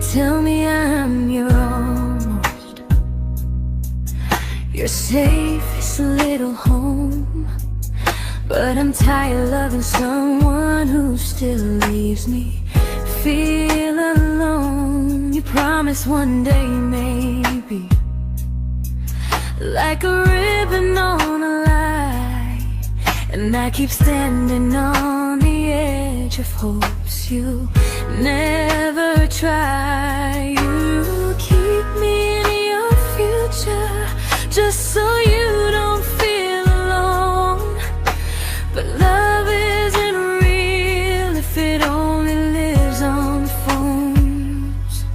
tell me I'm your almost, your safest little home. But I'm tired loving someone who still leaves me feel alone. You promise one day maybe, like a ribbon on a line, and I keep standing on the edge of hopes you never try. You keep me in your future just so you don't feel alone. But love isn't real if it only lives on phones.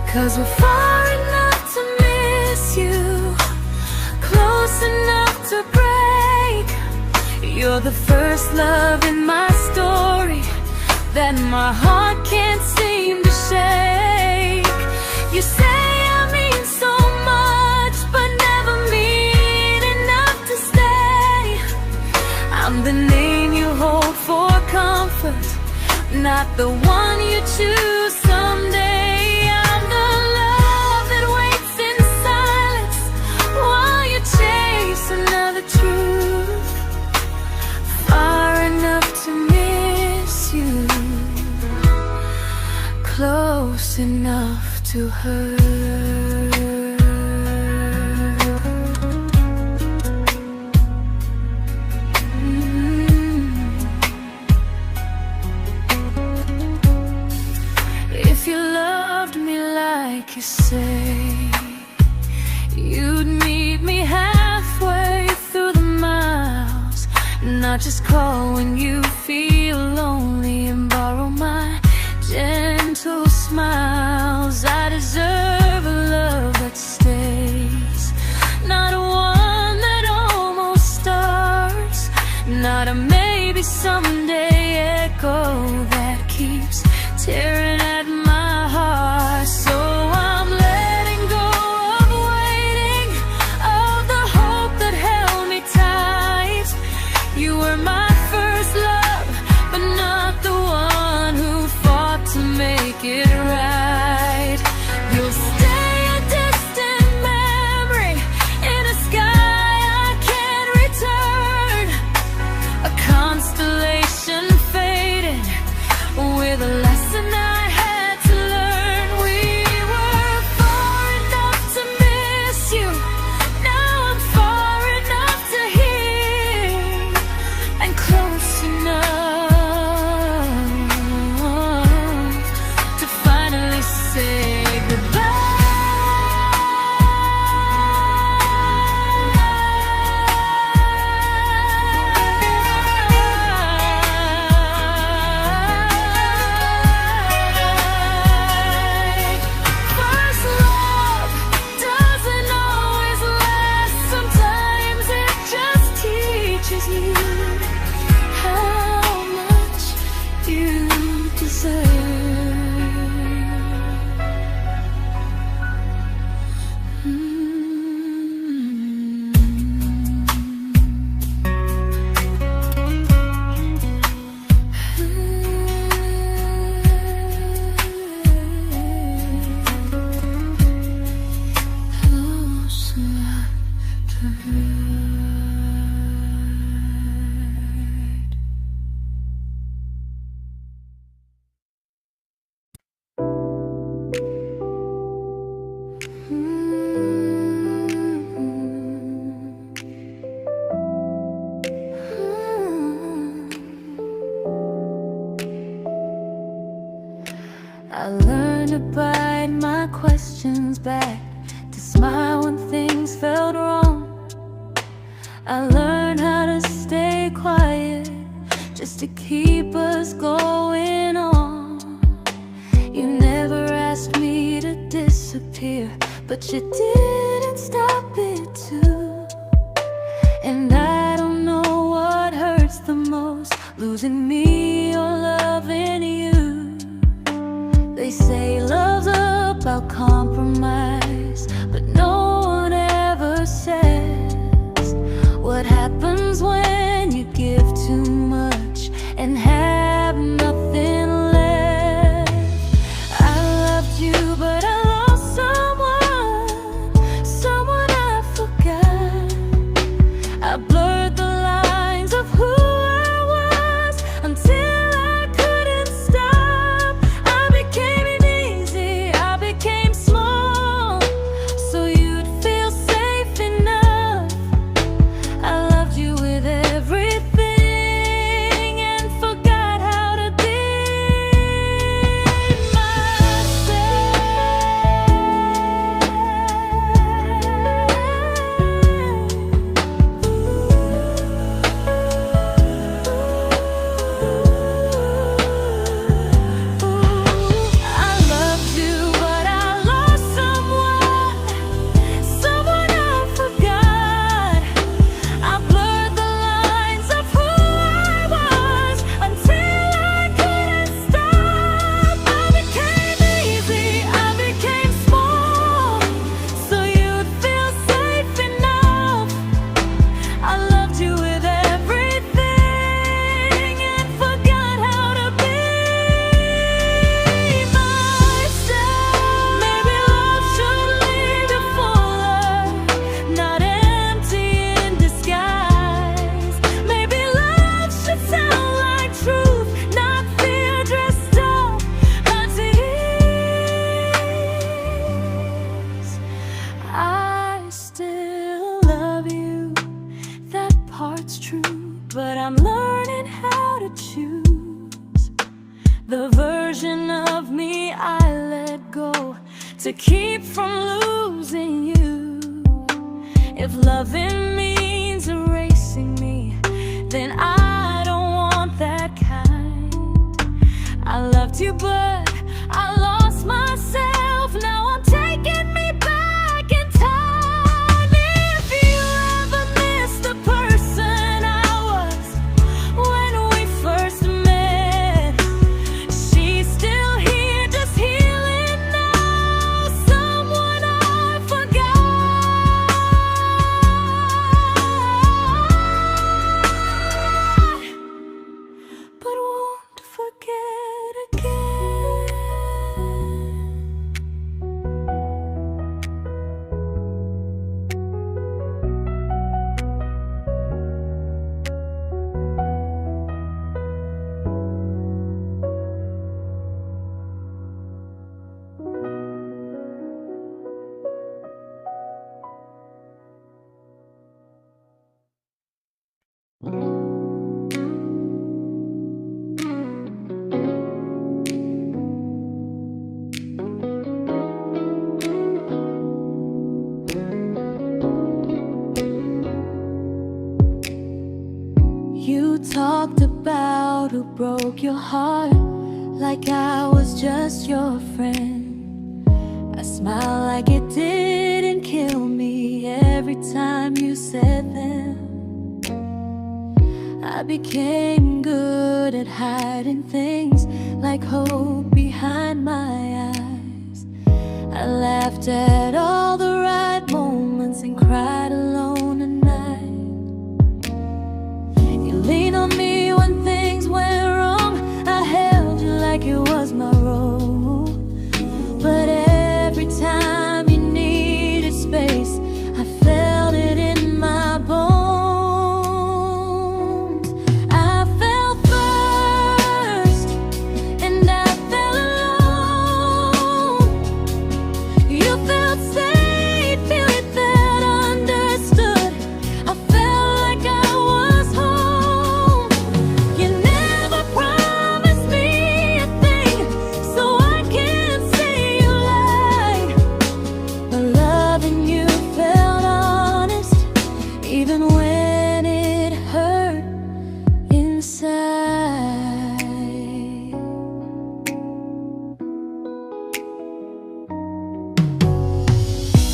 'Cause we're far enough to miss you, close enough to break. You're the first love in my story that my heart can't seem to shake. You say I mean so much, but never mean enough to stay. I'm the name you hold for comfort, not the one you choose someday. I'm the love that waits in silence while you chase another truth. Far enough to miss you, close enough to hurt. If you loved me like you say, you'd meet me halfway through the miles, not just call when you feel lonely and borrow my gentle smiles. I deserve a love that stays, not a one that almost starts, not a maybe someday echo that keeps tearing at my heart. So I'm letting go of waiting, of the hope that held me tight. You were my first love, but not the one who fought to make it right. You'll stay a distant memory in a sky I can't return, a constellation faded with a lesson I had to learn. We were far enough to miss you, now I'm far enough to hear, and close enough to finally say goodbye. First love doesn't always last, sometimes it just teaches you how much you deserve. Close enough to hurt. I learned to bite my questions back, to smile when things felt wrong. I learned how to stay quiet just to keep us going on. You never asked me to disappear, but you didn't stop it too. And I don't know what hurts the most, losing me or loving you. They say love's about compromise, but no one ever says what happens when you give too much and have nothing left. I loved you to keep from losing you. If loving means erasing me, then I don't want that kind. I loved you, but I lost myself. Now I'm taking me back in time. If you ever miss the person I was when we first met, she's still here, just healing now. Someone I forgot, but won't forget again. You talked about who broke your heart, like I was just your friend. I smiled like it didn't kill me every time you said them. I became good at hiding things like hope behind my eyes. I laughed at all the right moments and cried alone at night. You leaned on me when things went wrong. I held you like it was my role. But every time you needed space, I felt it in my bones. I fell first, and I fell alone. You felt safe, you felt understood. I felt like I was home. You never promised me a thing, so I can't say you lied. But loving you felt honest, even when it hurt inside.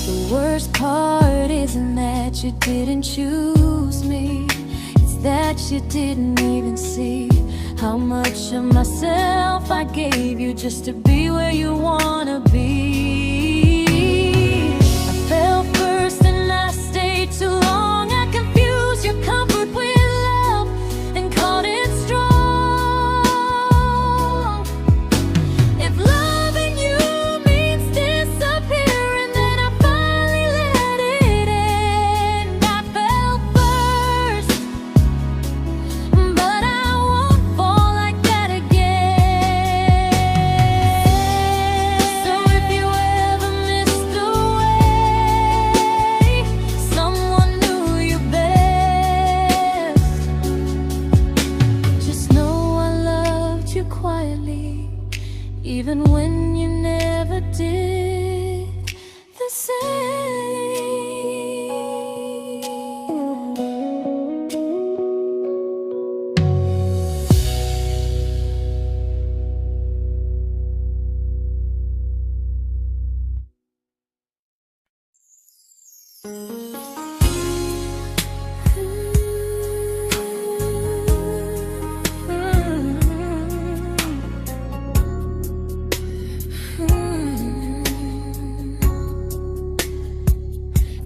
The worst part isn't that you didn't choose me, it's that you didn't even see how much of myself I gave you just to be where you wanna be. I fell first and I stayed too long. I confused your comfort with love and called it strong. If loving you means disappearing, then I finally let it end. I fell first, but I won't fall like that again. So if you ever missed the way someone knew you best, just know I loved you quietly, even when you never did the same.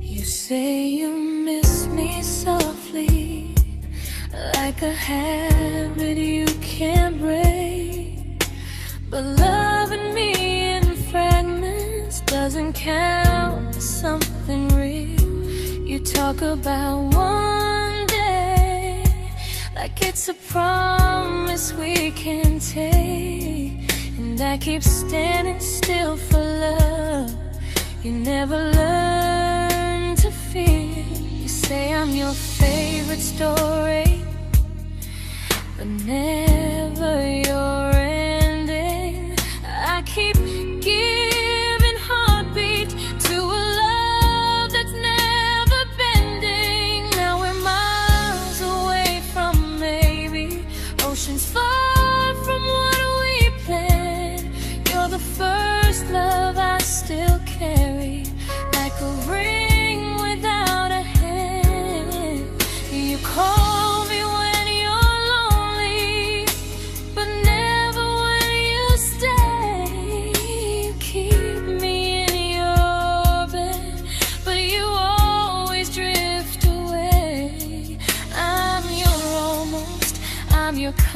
You say you miss me softly, like a habit you can't break. But loving me in fragments doesn't count as something real. You talk about one day like it's a promise we can take, and I keep standing still for love. You never learn to feel. You say I'm your favorite story, but never your ending. I keep giving heart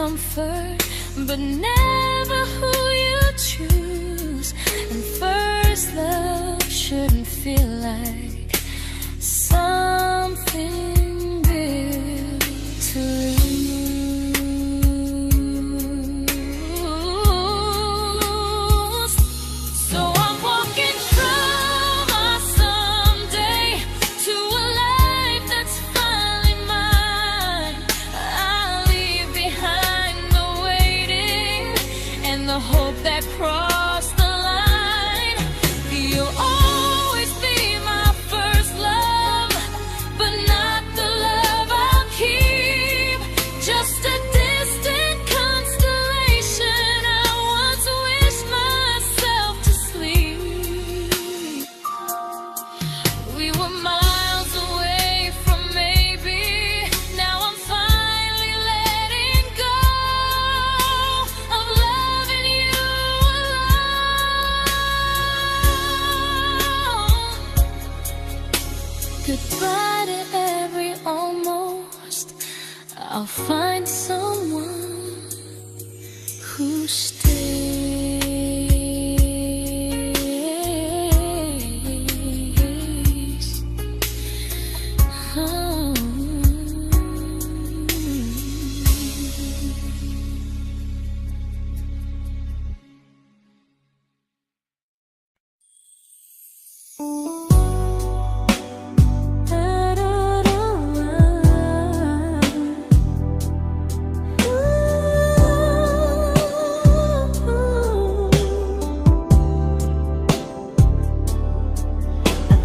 comfort, but never who you choose. And first love shouldn't feel like something built to lose. So I'm walking from our someday to a life that's finally mine. I'll leave behind the waiting and the hope that crossed the line. You'll always be my first love, but not the love I'll keep. Just a distant constellation I once wished myself to sleep. We were miles away from maybe. Now I'm finally letting go of loving you alone. Goodbye to every almost. I'll find someone who stays. Oh.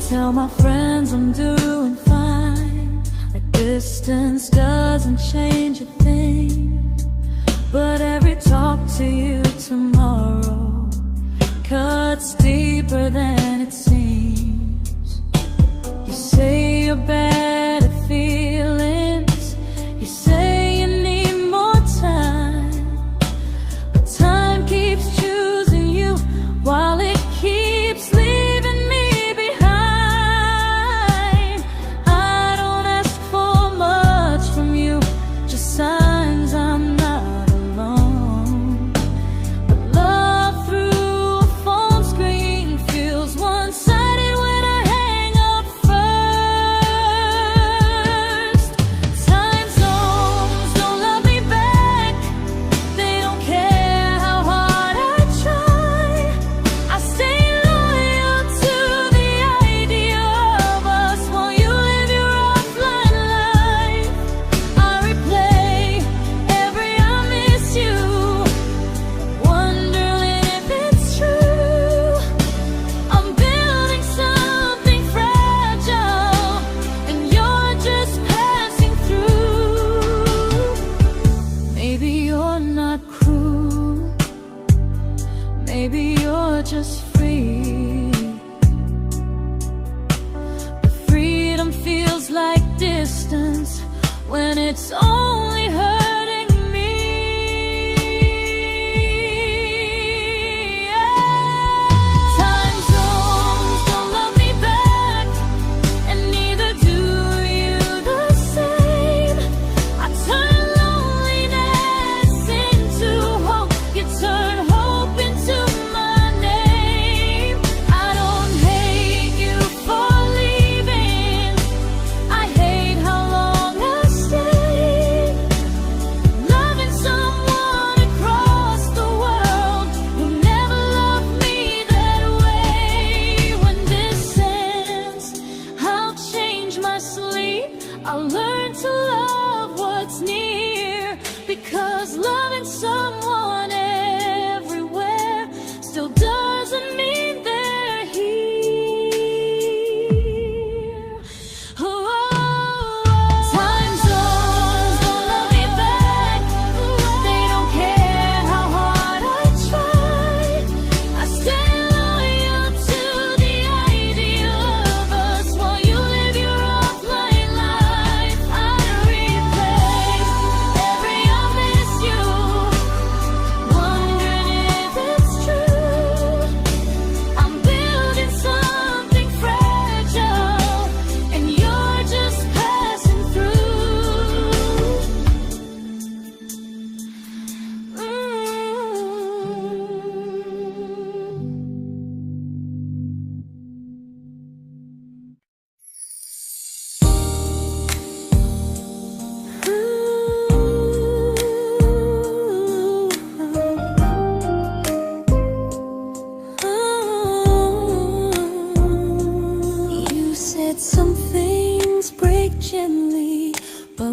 Tell my friends I'm doing fine, like distance doesn't change a thing. But every talk to you tomorrow cuts deeper than it seems. You say you're bad at feelings, you say you need more time, but time keeps choosing you while it keeps leaving me behind. I don't ask for much from you, just signs I'm not alone. But love through a phone screen feels one-sided when I hang up first. Time zones don't love me back, they don't care how hard I try. I stay loyal to the idea of us while you live your offline life. I replay every I miss you, wondering if it's true. I'm building something fragile, and you're just passing through. Maybe you're not cruel, maybe you're just free. But freedom feels like distance when it's only hurting me. Time zones don't love me back, and neither do you the same. I turn loneliness into hope, you turn hope into my name. I don't hate you for leaving, I hate how long I stayed.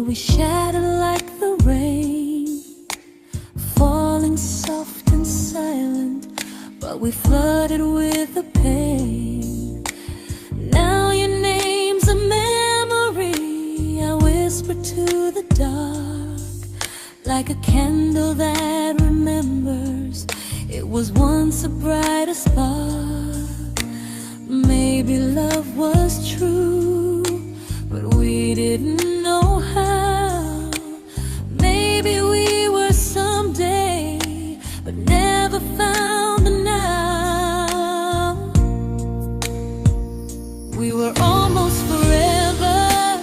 we shattered like the rain, falling soft and silent, but we flooded with the pain. Now your name's a memory I whisper to the dark, like a candle that remembers it was once a brighter spark. Maybe love was true, but we didn't know how. Maybe we were someday, but never found the now. We were almost forever,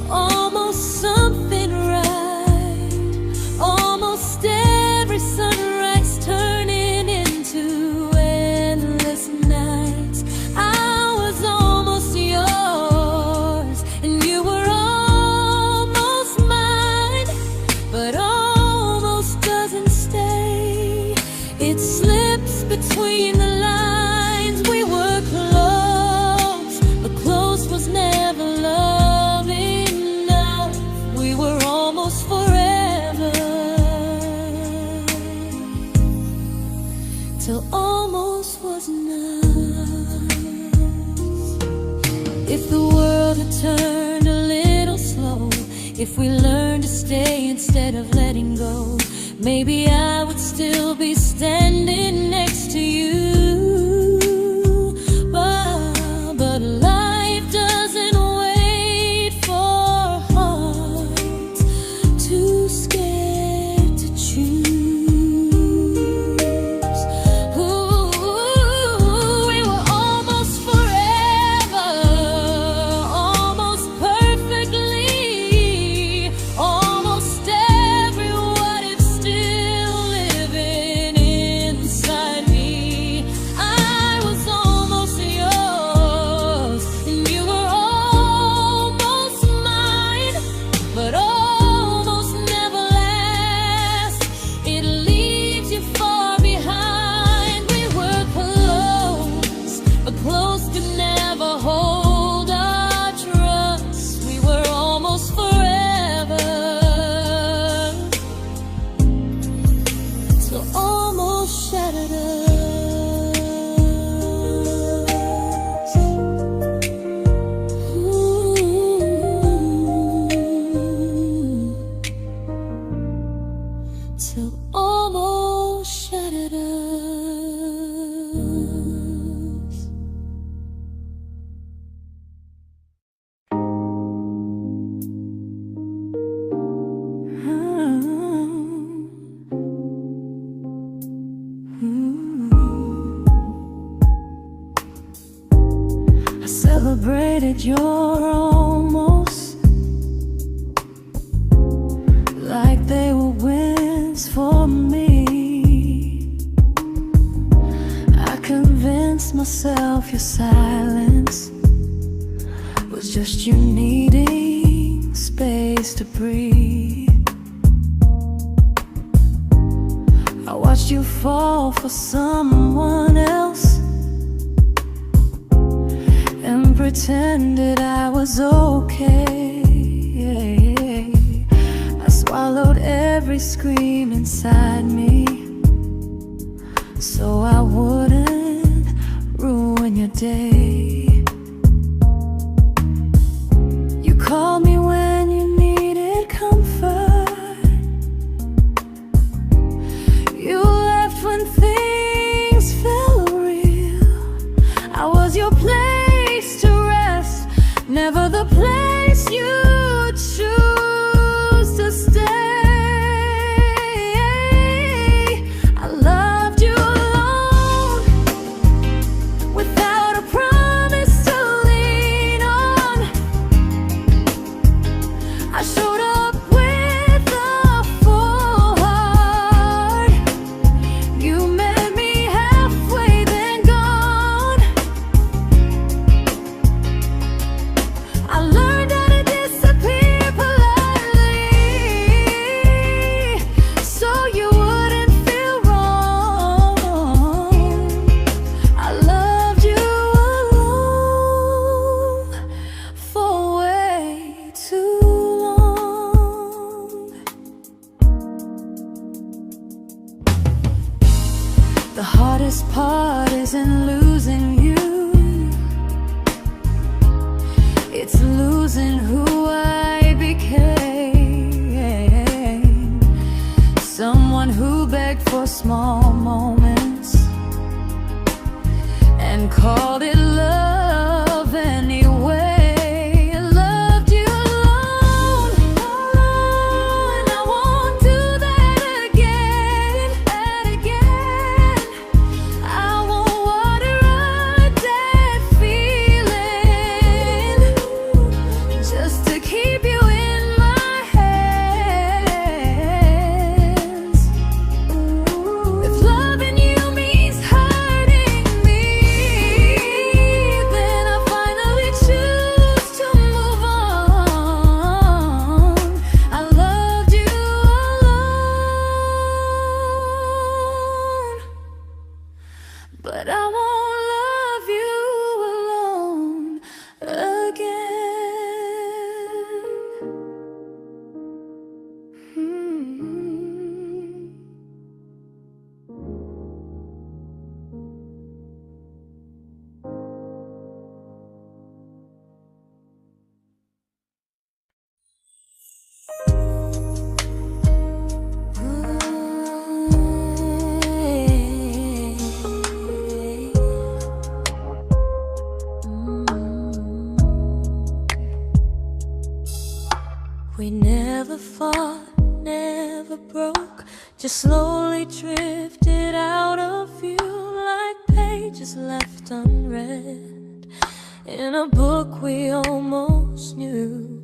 almost something right, almost every sunrise turning into endless nights. I was almost yours, and you were almost mine, but almost doesn't stay. It slips between the lines. We were close, but close was never love enough. We were almost forever, till almost was enough. If the world had turned a little slow, if we learned to stay instead of letting go, maybe I would still be standing next to you. But life doesn't wait for hearts too scared to choose. Ooh, we were almost forever, almost perfectly, almost every what if still living inside me. I was almost yours, and you were almost mine, but almost never lasts. It leaves you far behind. We were close, but close could never hold our trust. We were almost forever, till almost shattered us. Ooh, till almost shattered us. I celebrated your almost like they were wins for me. I convinced myself your silence was just you needing space to breathe. I watched you fall for someone else and pretended I was okay. I swallowed every scream inside me so I wouldn't ruin your day. You called me when you needed comfort. You left when things felt real. I was your place to rest, never the place you choose to stay. I loved you alone, without a promise to lean on. I showed up with a full heart. You met me halfway, then gone. I learned heart isn't losing you, it's losing who I became. Someone who begged for small moments and called it love anyway. Loved you alone, and I won't do that again and again. I won't water a dead feeling just to keep you in my hands. If loving you means hurting me, then I finally choose to move on. I loved you alone, but I won't love you alone again. We never fought, never broke, just slowly drifted out of view like pages left unread in a book we almost knew.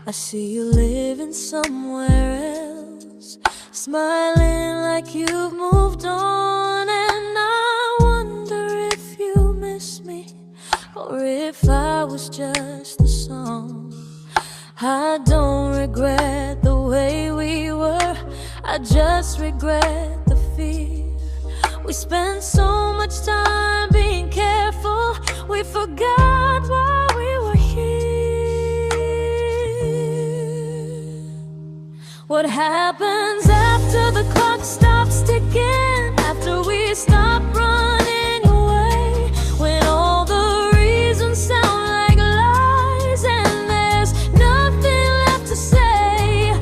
I see you living somewhere else, smiling like you've moved on, and I wonder if you miss me or if I was just a song. I don't regret the way we were, I just regret the fear. We spent so much time being careful, we forgot why we were here. What happens after the clock stops ticking, after we stop running away, when all the reasons sound like lies and there's nothing left to say?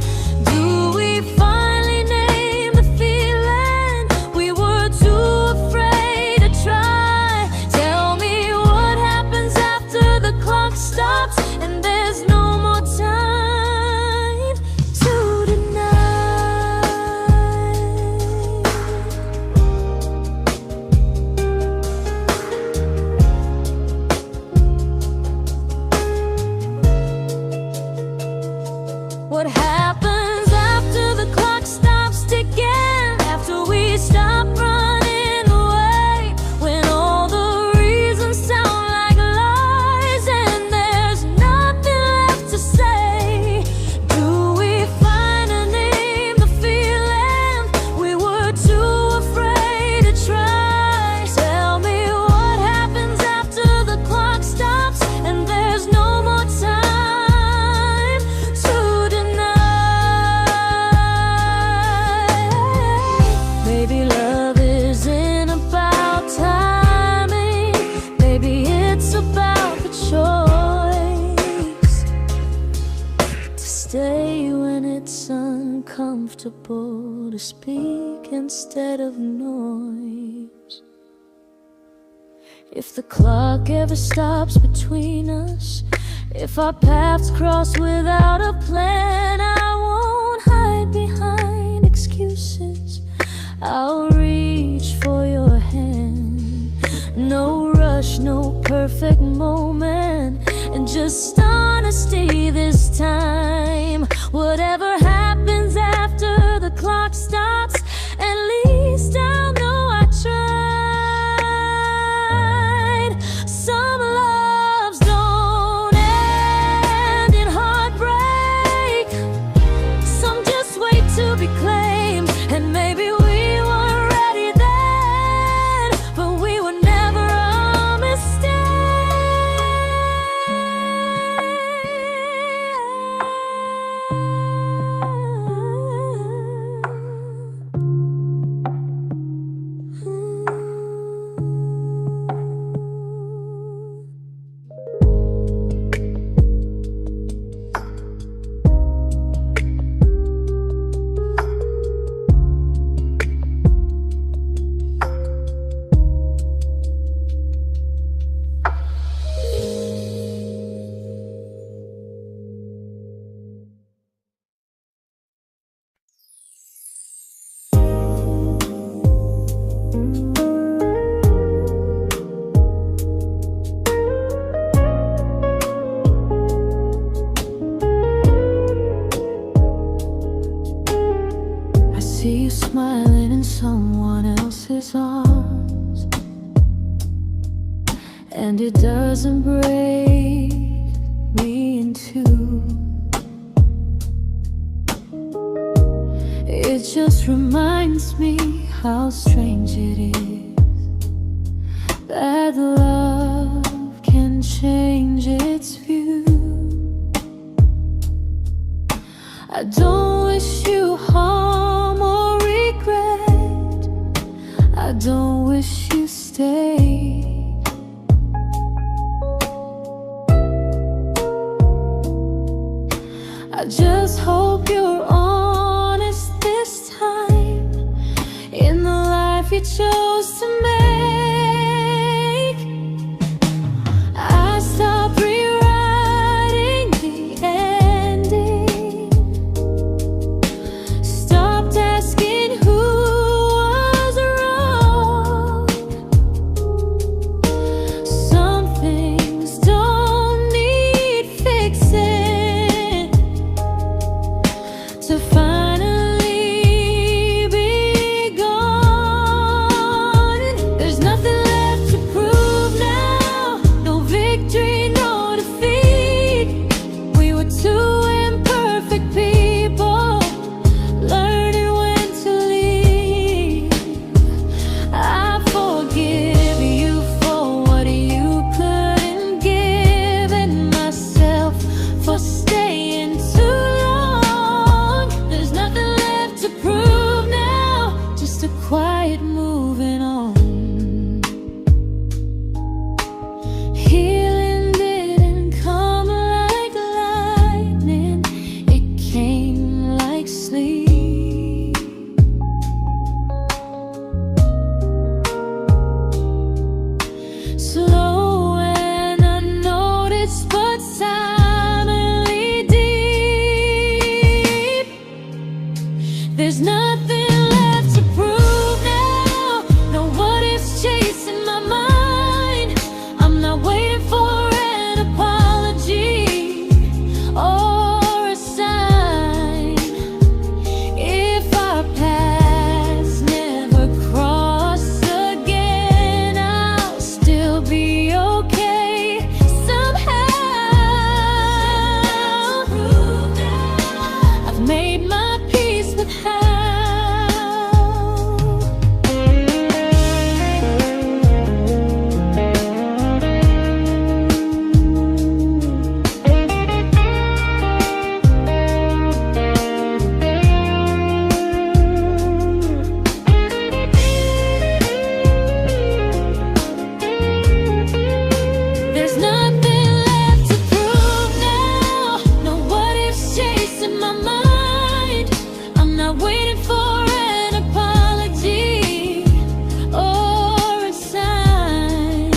Do we finally name the feeling we were too afraid to try? Tell me what happens after the clock stops and there's no more time to deny. What happens after the clock stops ticking, after we stop running away, when all the reasons sound like lies and there's nothing left to say? Do we finally name the feeling we were too afraid to try? Tell me what happens after the clock stops and there's no more time to deny. Maybe love isn't about timing, maybe it's about the choice to stay when it's uncomfortable, to speak instead of noise. If the clock ever stops between us, if our paths cross without a plan, I won't hide behind excuses, I'll reach for your hand. No rush, no perfect moment, and just honesty this time. Whatever happens after the clock stops, at least I'll know I tried. Some loves don't end in heartbreak, some just wait to be claimed, and maybe we weren't ready then, but we were never a mistake. and it doesn't break me in two. It just reminds me how strange it is that love can change its view. I don't wish you harm or regret. I don't wish you stayed. I just hope you're honest this time in the life you chose to make. I stopped rewriting the ending, stopped asking who was wrong. Some things don't need fixing to finally be gone. There's nothing left to prove now, no victory, no defeat. We were two imperfect people, learning when to leave. I forgive you for what you couldn't give, and myself for staying too long. There's nothing left to prove now, just a quiet moving on. Healing didn't come like lightning, it came like sleep. Slow and unnoticed, but silently deep. There's nothing left to prove now, no what ifs chasing my mind. I'm not waiting for an apology or a sign. If our paths never cross again, I'll still be okay somehow. I've made my peace with how. There's nothing left to prove now, no what ifs chasing my mind. I'm not waiting for an apology or a sign.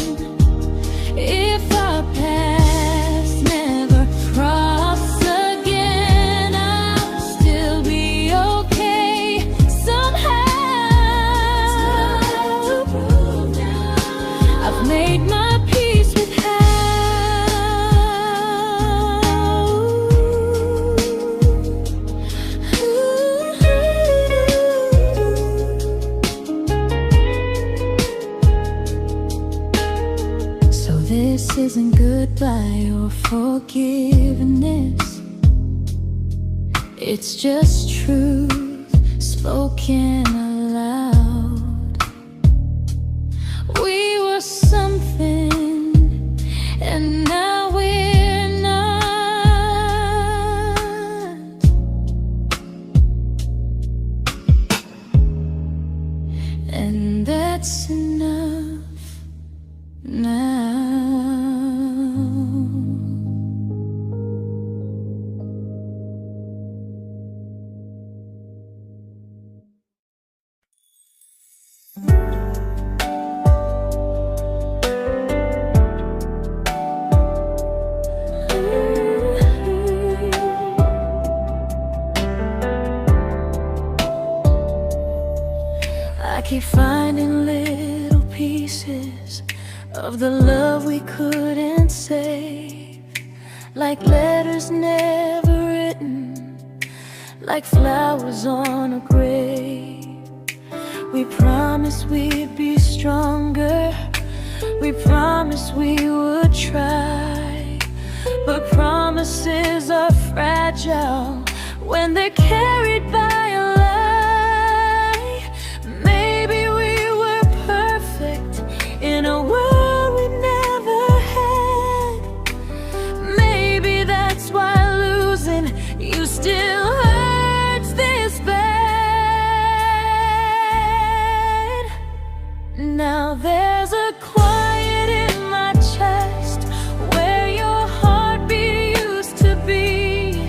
If our paths never cross again, I'll still be okay somehow. I've made my peace with how. So this isn't goodbye or forgiveness, it's just truth spoken aloud. We were something, and now we're not. And that's enough now. I keep finding little pieces of the love we couldn't save, like letters never written, like flowers on a grave. We promised we'd be stronger, We promised we would try, but promises are fragile when they're carried by a lie. Maybe we were perfect in a world we never had. Maybe that's why losing you still hurts this bad. Now there's a quiet in my chest where your heartbeat used to be,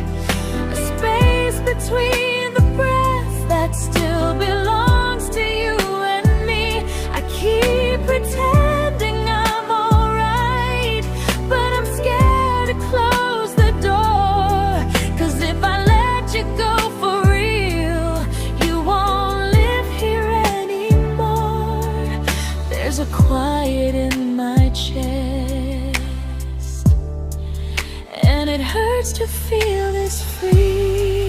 a space between the breaths that still belongs to you and me. I keep pretending I'm alright, but I'm scared to close the door, 'cause if I let you go for real, you won't live here anymore. There's a quiet in my chest, and it hurts to feel this free.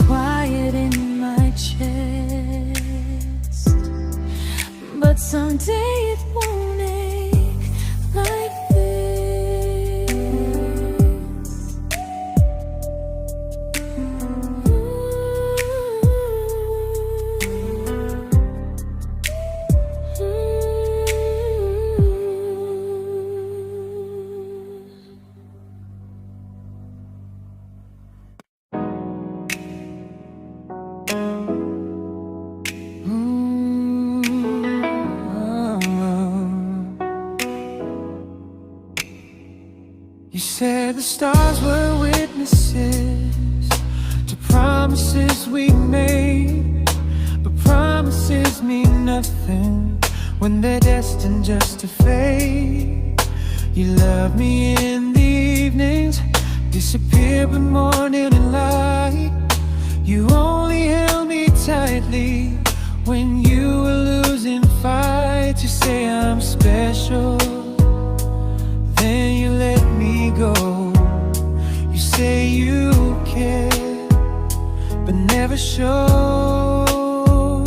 Quiet in my chest, but someday it won't ache like this. You said the stars were witnesses to promises we made, but promises mean nothing when they're destined just to fade. You love me in the evenings, disappear when morning and light. You only held me tightly when you were losing fights. You say I'm special, then you let me go. You say you care, but never show,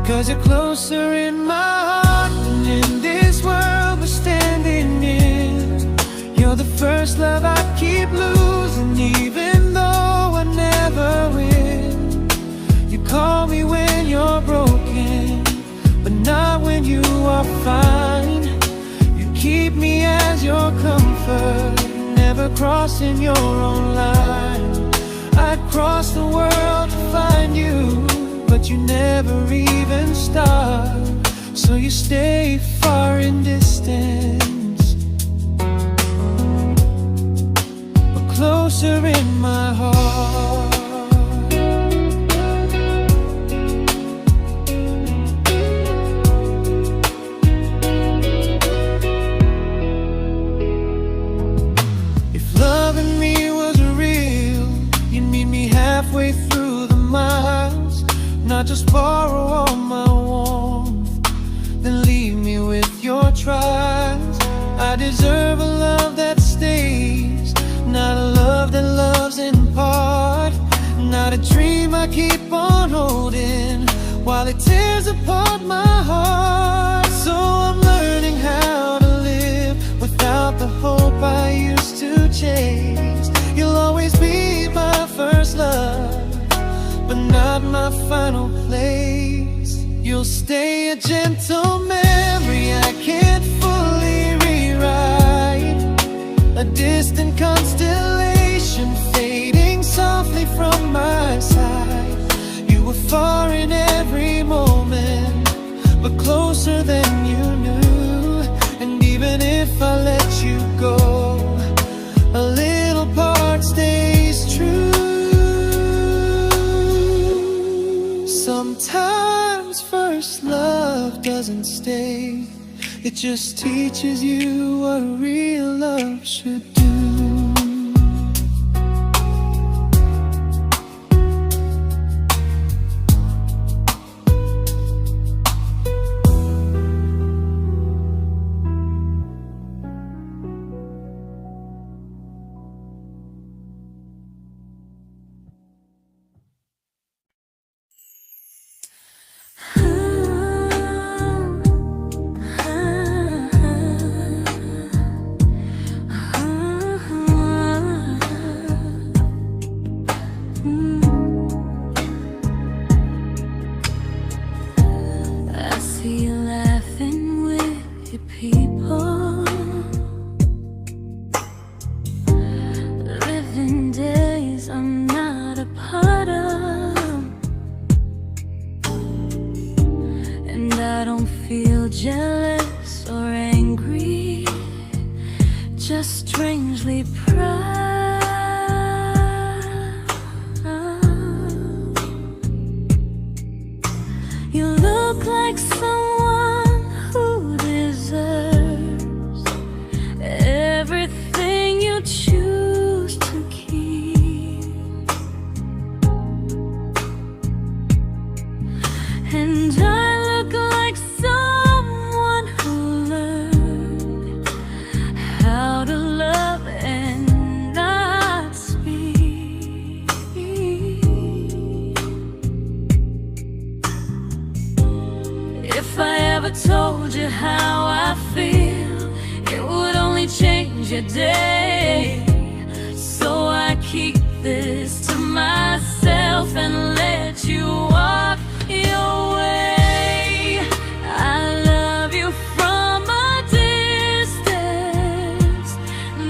'cause you're closer in my heart than in this world we're standing in. You're the first love I keep losing, even though I never win. You call me when you're broken, but not when you are fine. Keep me as your comfort, never crossing your own line. I'd cross the world to find you, but you never even start. So you stay far in distance, but closer in my heart. Halfway through the miles, not just borrow all my warmth, then leave me with your trials. I deserve a love that stays, not a love that loves in part, not a dream I keep on holding while it tears apart my heart. So I'm learning how to live without the hope I used to chase. You'll always be my first love, but not my final place. You'll stay a gentle memory mistake. It just teaches you what real love should do. Jealous or angry, just strangely proud. You look like someone who deserves everything you choose to keep. And I look like someone who learned how to love and not speak. If I ever told you how I feel, it would only change your day. So I keep this to myself and let you walk your way. I love you from a distance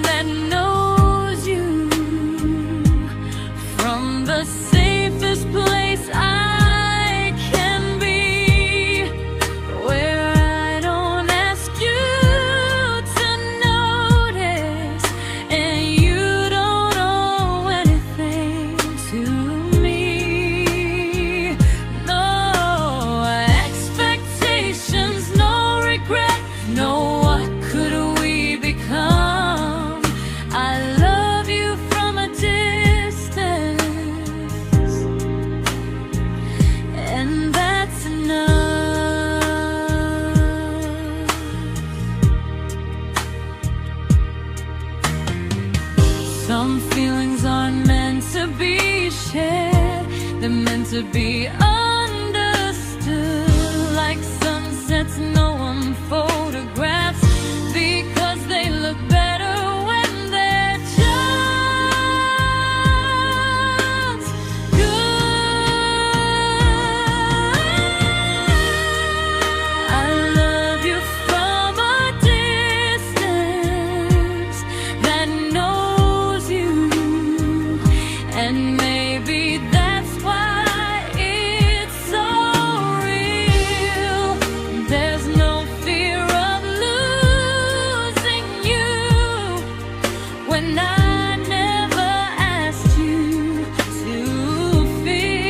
that knows you, from the safest place I can be, where I don't ask you to notice and you don't owe anything to me. No expectations, no regret, no what could we become. I love you from a distance, and that's enough. Some feelings aren't meant to be shared, they're meant to be understood. Like sunsets no one photographs, because they look better when they're just good. I love you from a distance that knows you, and maybe that's why it's so real. There's no fear of losing you when I never asked you to feel.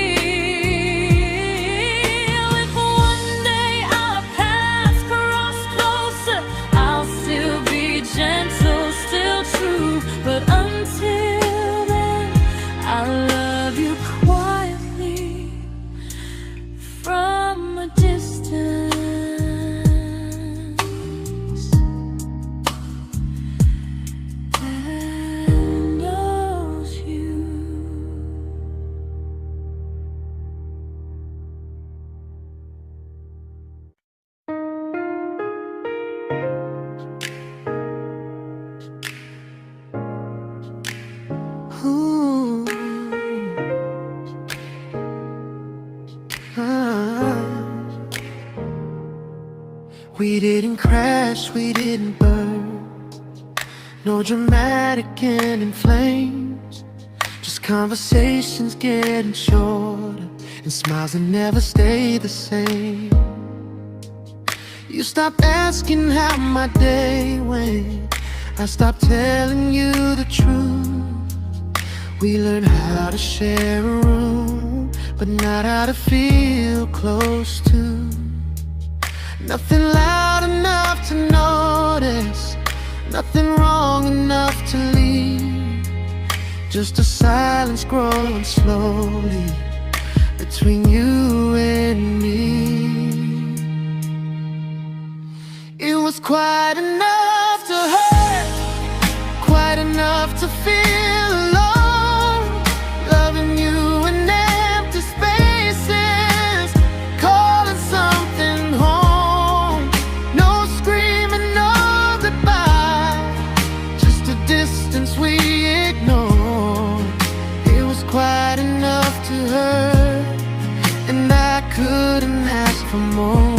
If one day our paths cross closer, I'll still be gentle, still true. But until then, I love you quietly from a distance that knows you. Ooh. Ah. We didn't crash, we didn't burn. No dramatic end in flames, just conversations getting shorter and smiles that never stay the same. You stopped asking how my day went, I stopped telling you the truth. We learned how to share a room, but not how to feel close to. Nothing loud enough to notice, nothing wrong enough to leave. Just a silence growing slowly between you and me. It was quite enough to hurt, quite enough to feel alone. Loving you in empty spaces, calling something home. No screaming, no goodbye, just a distance we ignored. It was quite enough to hurt, and I couldn't ask for more.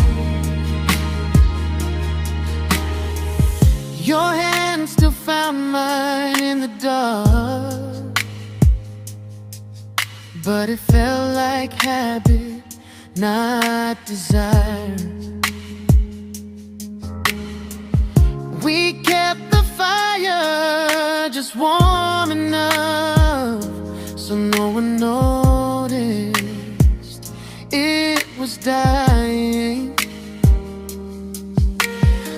Your hand still found mine in the dark, but it felt like habit, not desire. We kept the fire just warm enough so no one noticed it was dying.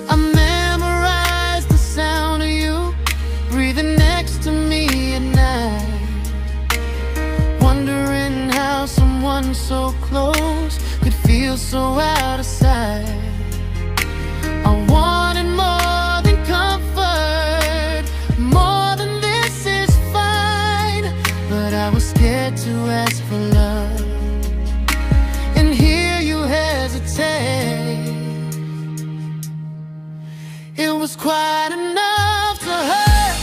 I memorized the sound of you breathing next to me at night, wondering how someone so close could feel so out of sight. I wanted more than comfort, more than this is fine, but I was scared to ask for love and hear you hesitate. It was quite enough to hurt,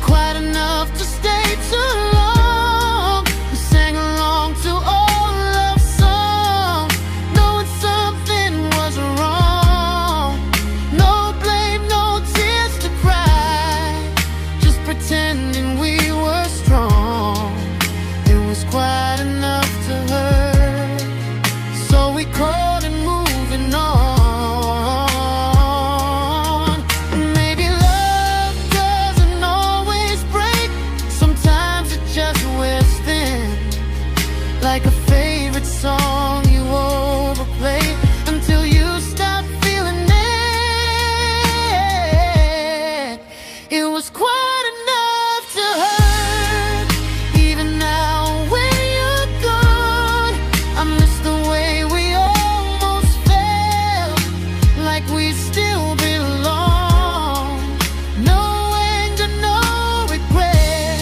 quite enough to stay too long. We sang along to old love songs, knowing something was wrong. No blame, no tears to cry, just pretending we were strong. It was quite enough to hurt, so we called it moving on. Maybe love doesn't always break, sometimes it just wears thin, like a favorite song you overplay until you stop feeling it. It was quite enough to hurt, even now when you're gone. I miss the way we almost felt, like we still belong. No anger, no regret,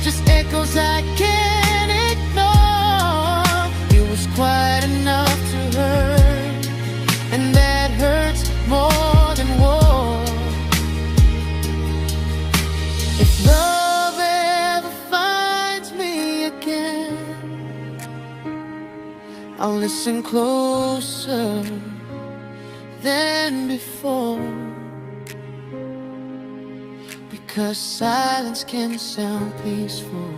just echoes I can't ignore. It was quite enough to hurt, and that hurts more than war. If love ever finds me again, I'll listen closer than before, because silence can sound peaceful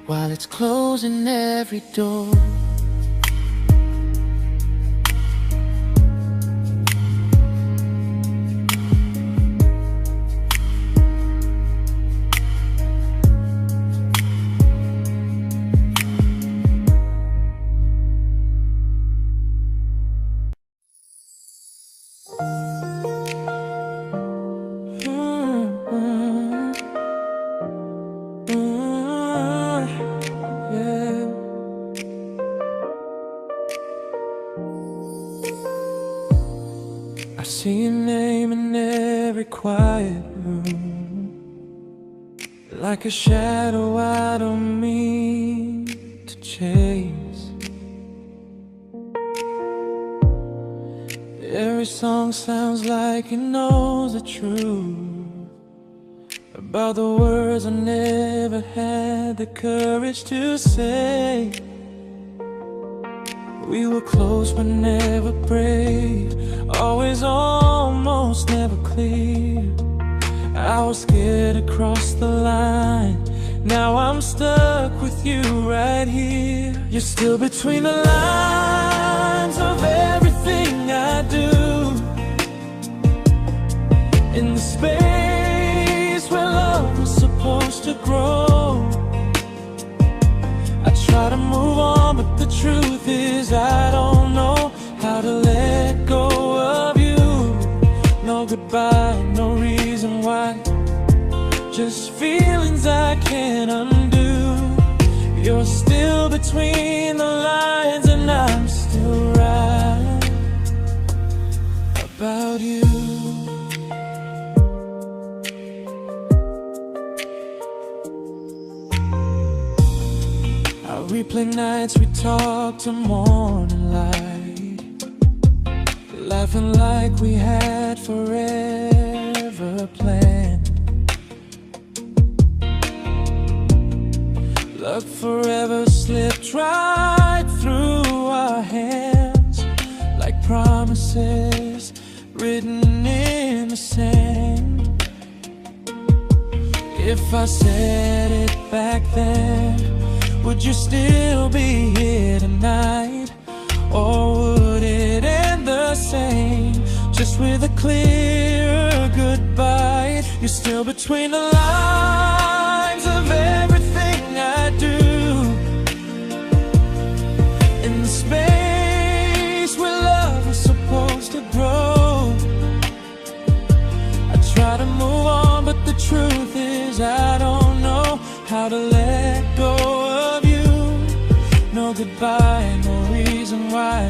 while it's closing every door. I see your name in every quiet room, like a shadow I don't mean to chase. Every song sounds like it knows the truth about the words I never had the courage to say. We were close but never brave, always almost never clear. I was scared to cross the line, now I'm stuck with you right here. You're still between the lines of everything I do, in the space where love was supposed to grow. I try to move on, but the truth is I don't know about you. I replay nights we talk to morning light, laughing like we had forever planned. Luck forever slipped right through our hands, like promises written in the sand. If I said it back then, would you still be here tonight? Or would it end the same, just with a clear goodbye? You're still between the lines of everything I do, in the space where love was supposed to grow. I try to move on, but the truth is I don't know how to let go of you. No goodbye, no reason why,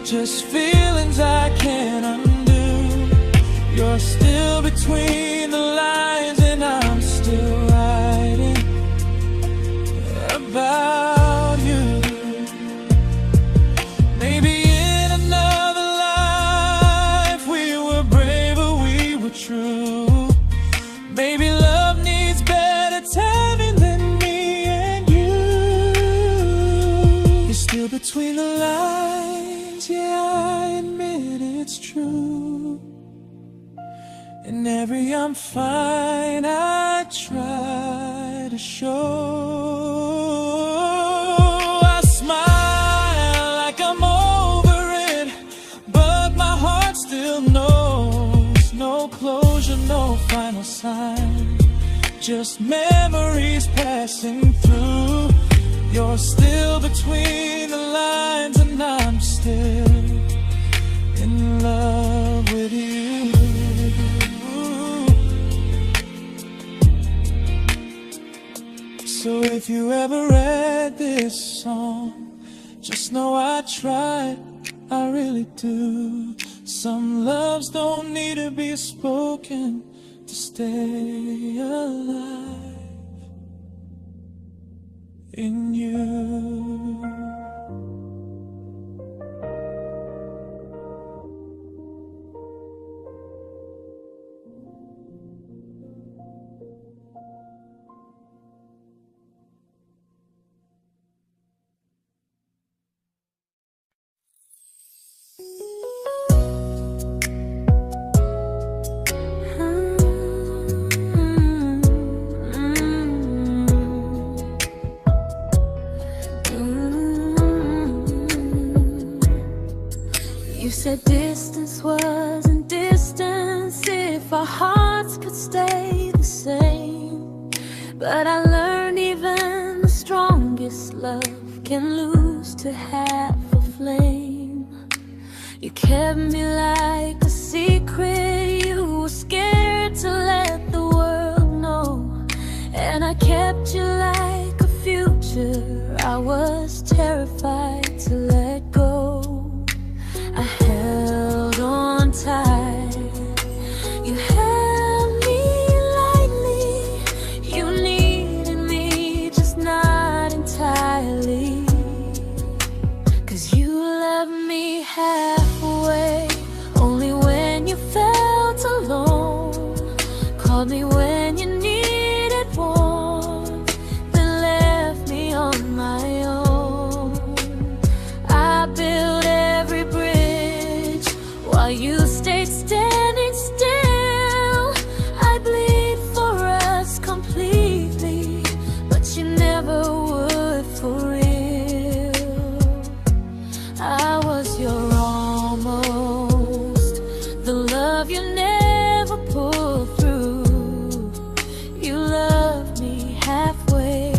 just feelings I can't undo. You're still between the lines and I'm still writing about you. Maybe in another life we were braver, we were true. Maybe love needs better timing than me and you. You're still between the lines, yeah, I admit it's true. And every I'm fine I try to show. I smile like I'm over it, but my heart still knows. No closure, no final sign, just memories passing through. You're still between the lines and I'm still in love with you. So if you ever read this song, just know I tried, I really do. Some loves don't need to be spoken to stay alive in you. You said distance wasn't distance if our hearts could stay the same. But I learned even the strongest love can lose to half a flame. You kept me like a secret you were scared to let the world know. And I kept you like a future I was terrified to let go. I held on tight, you held me lightly. You needed me, just not entirely. 'Cause you loved me halfway, only when you felt alone. Called me when you needed warmth, then left me on my own. I built every bridge while you stayed standing still. I bleed for us completely, but you never would for real. I was your almost, the love you never pulled through. You loved me halfway,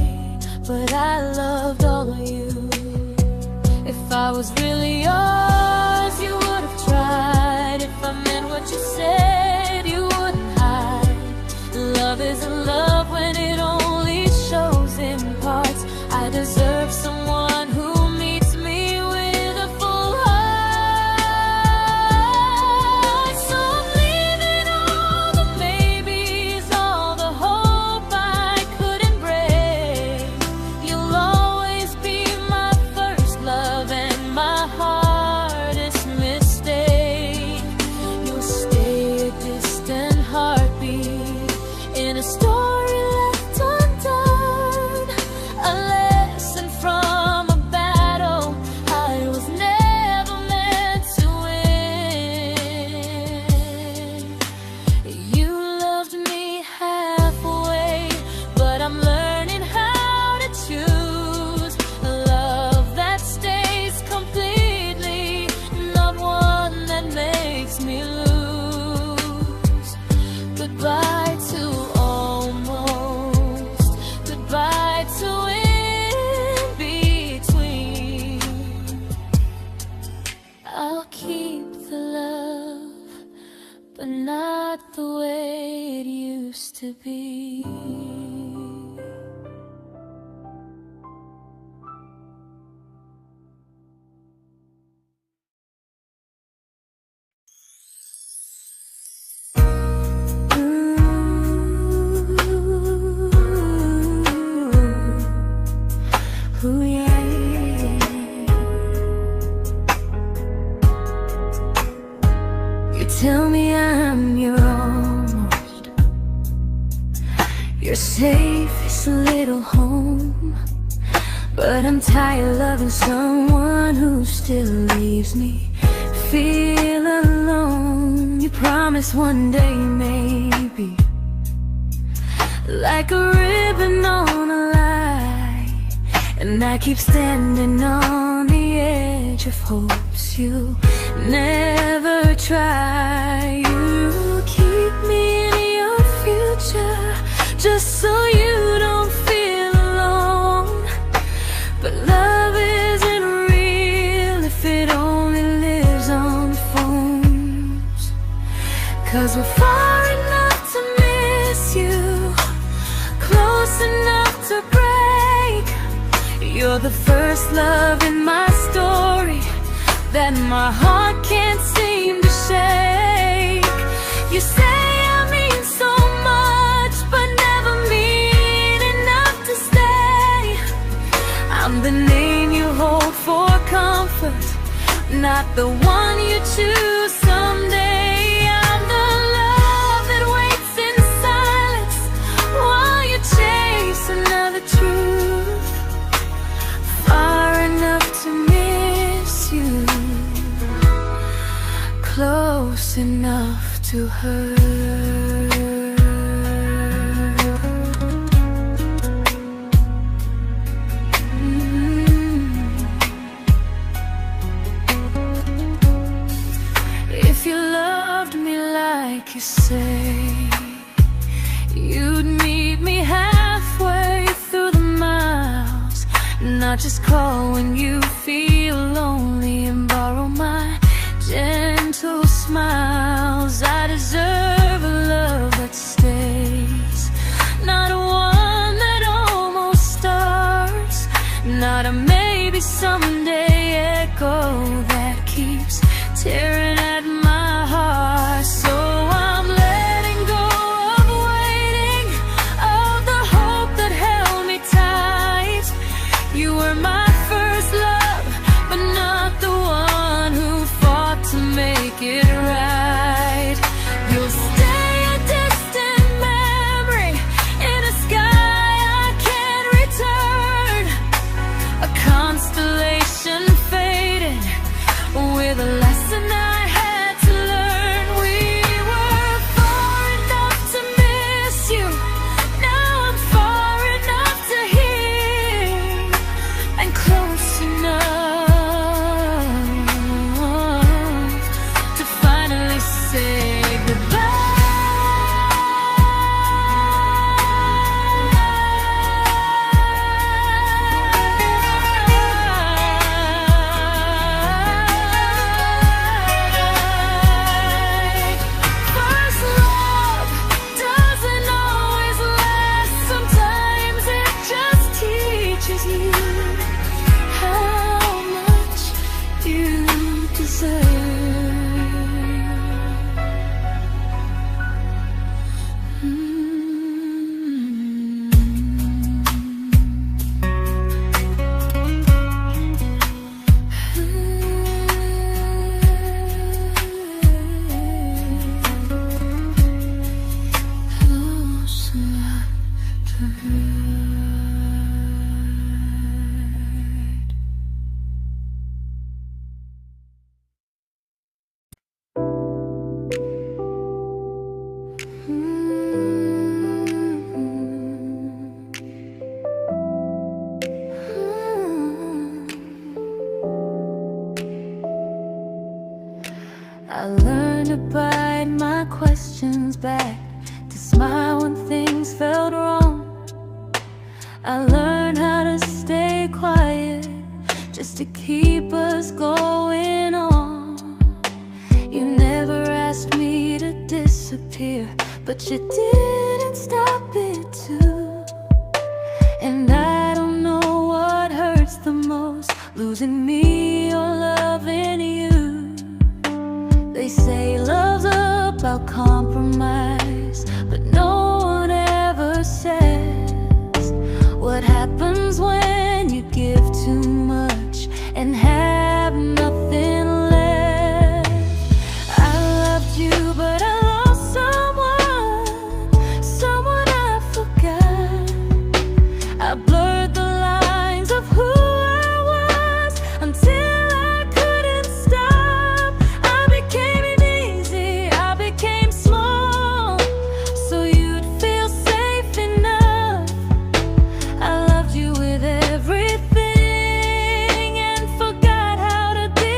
but I loved all of you. If I was really yours, you would have tried. If I meant what you said, you wouldn't hide. Love isn't love when it only shows in parts. I deserve someone who meets me with a full heart. but not the way it used to be. Ooh, yeah, yeah. You tell me I'm your almost, your safest little home, but I'm tired loving someone who still leaves me feel alone. You promise one day maybe, like a ribbon on a line, and I keep standing on the edge of hopes you'll never try. You keep me in your future just so you don't feel alone. But love isn't real if it only lives on phones. 'Cause we're far enough to miss you, close enough to break. You're the first love in my story that my heart can't seem to shake. You say I mean so much, but never mean enough to stay. I'm the name you hold for comfort, not the one you choose someday. I'm the love that waits in silence while you chase another truth. Far enough to miss you, close enough to hurt. If you loved me like you say, you'd meet me halfway through the miles, not just call when you feel lonely and borrow my gentle smiles. I deserve a love that stays, not one that almost starts, not a maybe someday echo that keeps tearing at my heart. So I'm letting go of waiting, of the hope that held me tight. You were my first love, but not the one who fought to make it right. You'll stay a distant memory in a sky I can't return, a constellation fading with a lesson I had to learn. We were far enough to miss you, now I'm far enough to hear, and close enough to finally say first love doesn't always last. Sometimes it just teaches you how much you deserve. Close enough to hurt. I learned to bite my questions back, to smile when things felt wrong. I learned how to stay quiet just to keep us going on. You never asked me to disappear, but you didn't stop it too. And I don't know what hurts the most, losing me or loving you. They say love's about compromise, but no one ever says what happens when you give too much and have nothing left. I loved you, but I lost someone I forgot. I blurred the lines of who I was until I couldn't stop. I became easy, I became small, so you'd feel safe enough. I loved you with everything and forgot how to be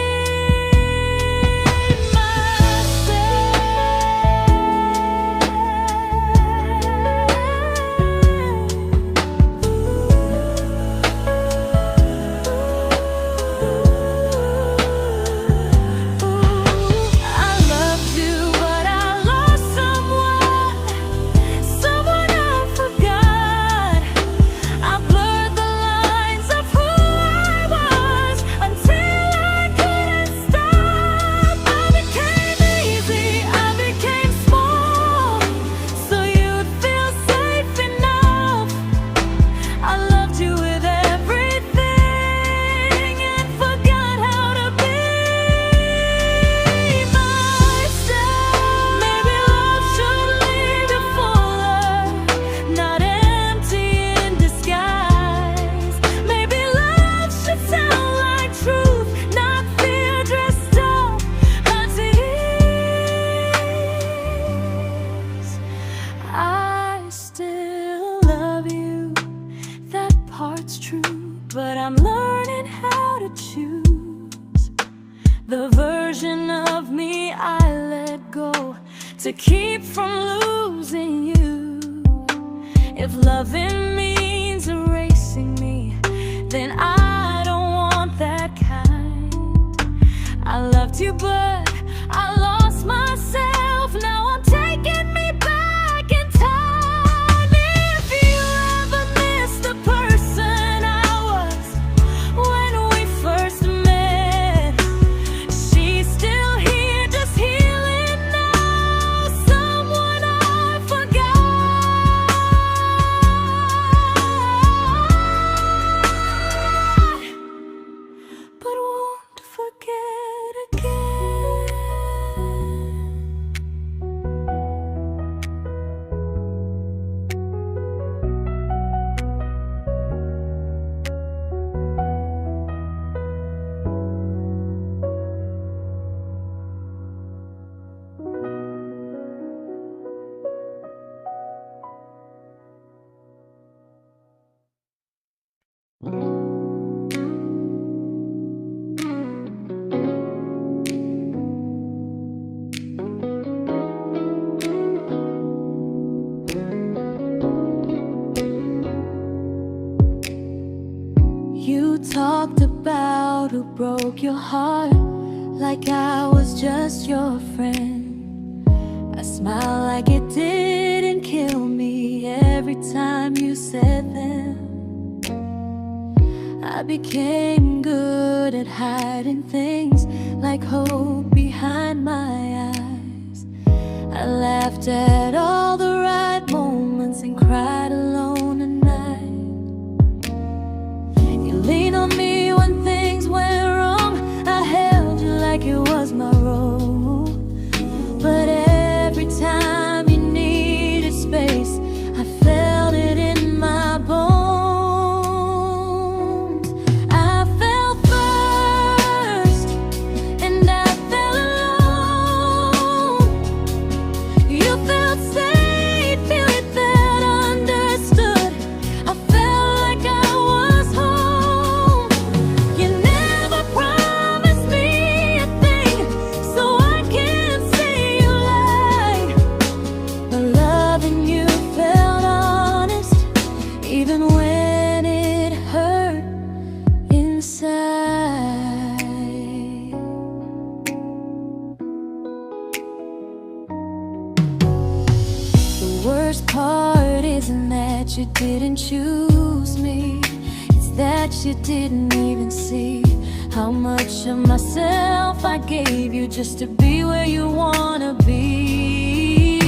but I'm learning how to choose the version of me I let go to keep from losing you. If loving means erasing me, then I don't want that kind. I loved you, but I lost myself. Now I'm taking me back in time. If you ever miss the person I was when we first met, she's still here, just healing now. Someone I forgot, but won't forget again. You talked about who broke your heart, like I was just your friend. I smile like it didn't kill me every time you said them. I became good at hiding things like hope behind my eyes. I laughed at all the right moments and cried alone at night. You leaned on me when things went wrong. I held you like it was my role. But every time you needed space, I felt it in my bones. I fell first, and I fell alone. You felt safe. worst part isn't that you didn't choose me, it's that you didn't even see how much of myself I gave you just to be where you wanna be.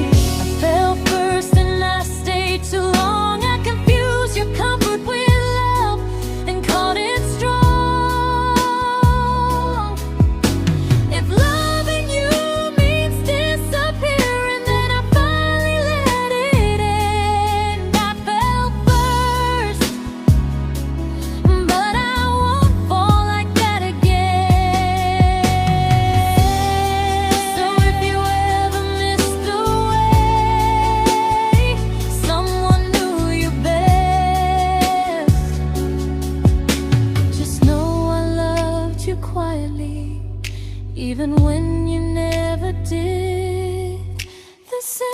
I fell first and I stayed too long. I confused your comfort with love and called it strong. If loving you means disappearing, then I finally let it end. I fell first, but I won't fall like that again. So if you ever missed the way someone knew you best, just know I loved you quietly, even when you never did the same.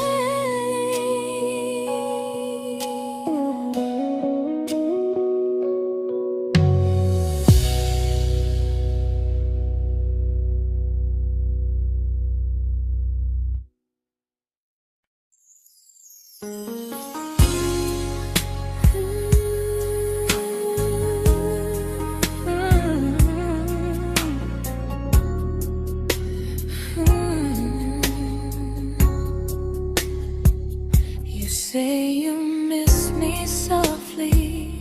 You say you miss me softly,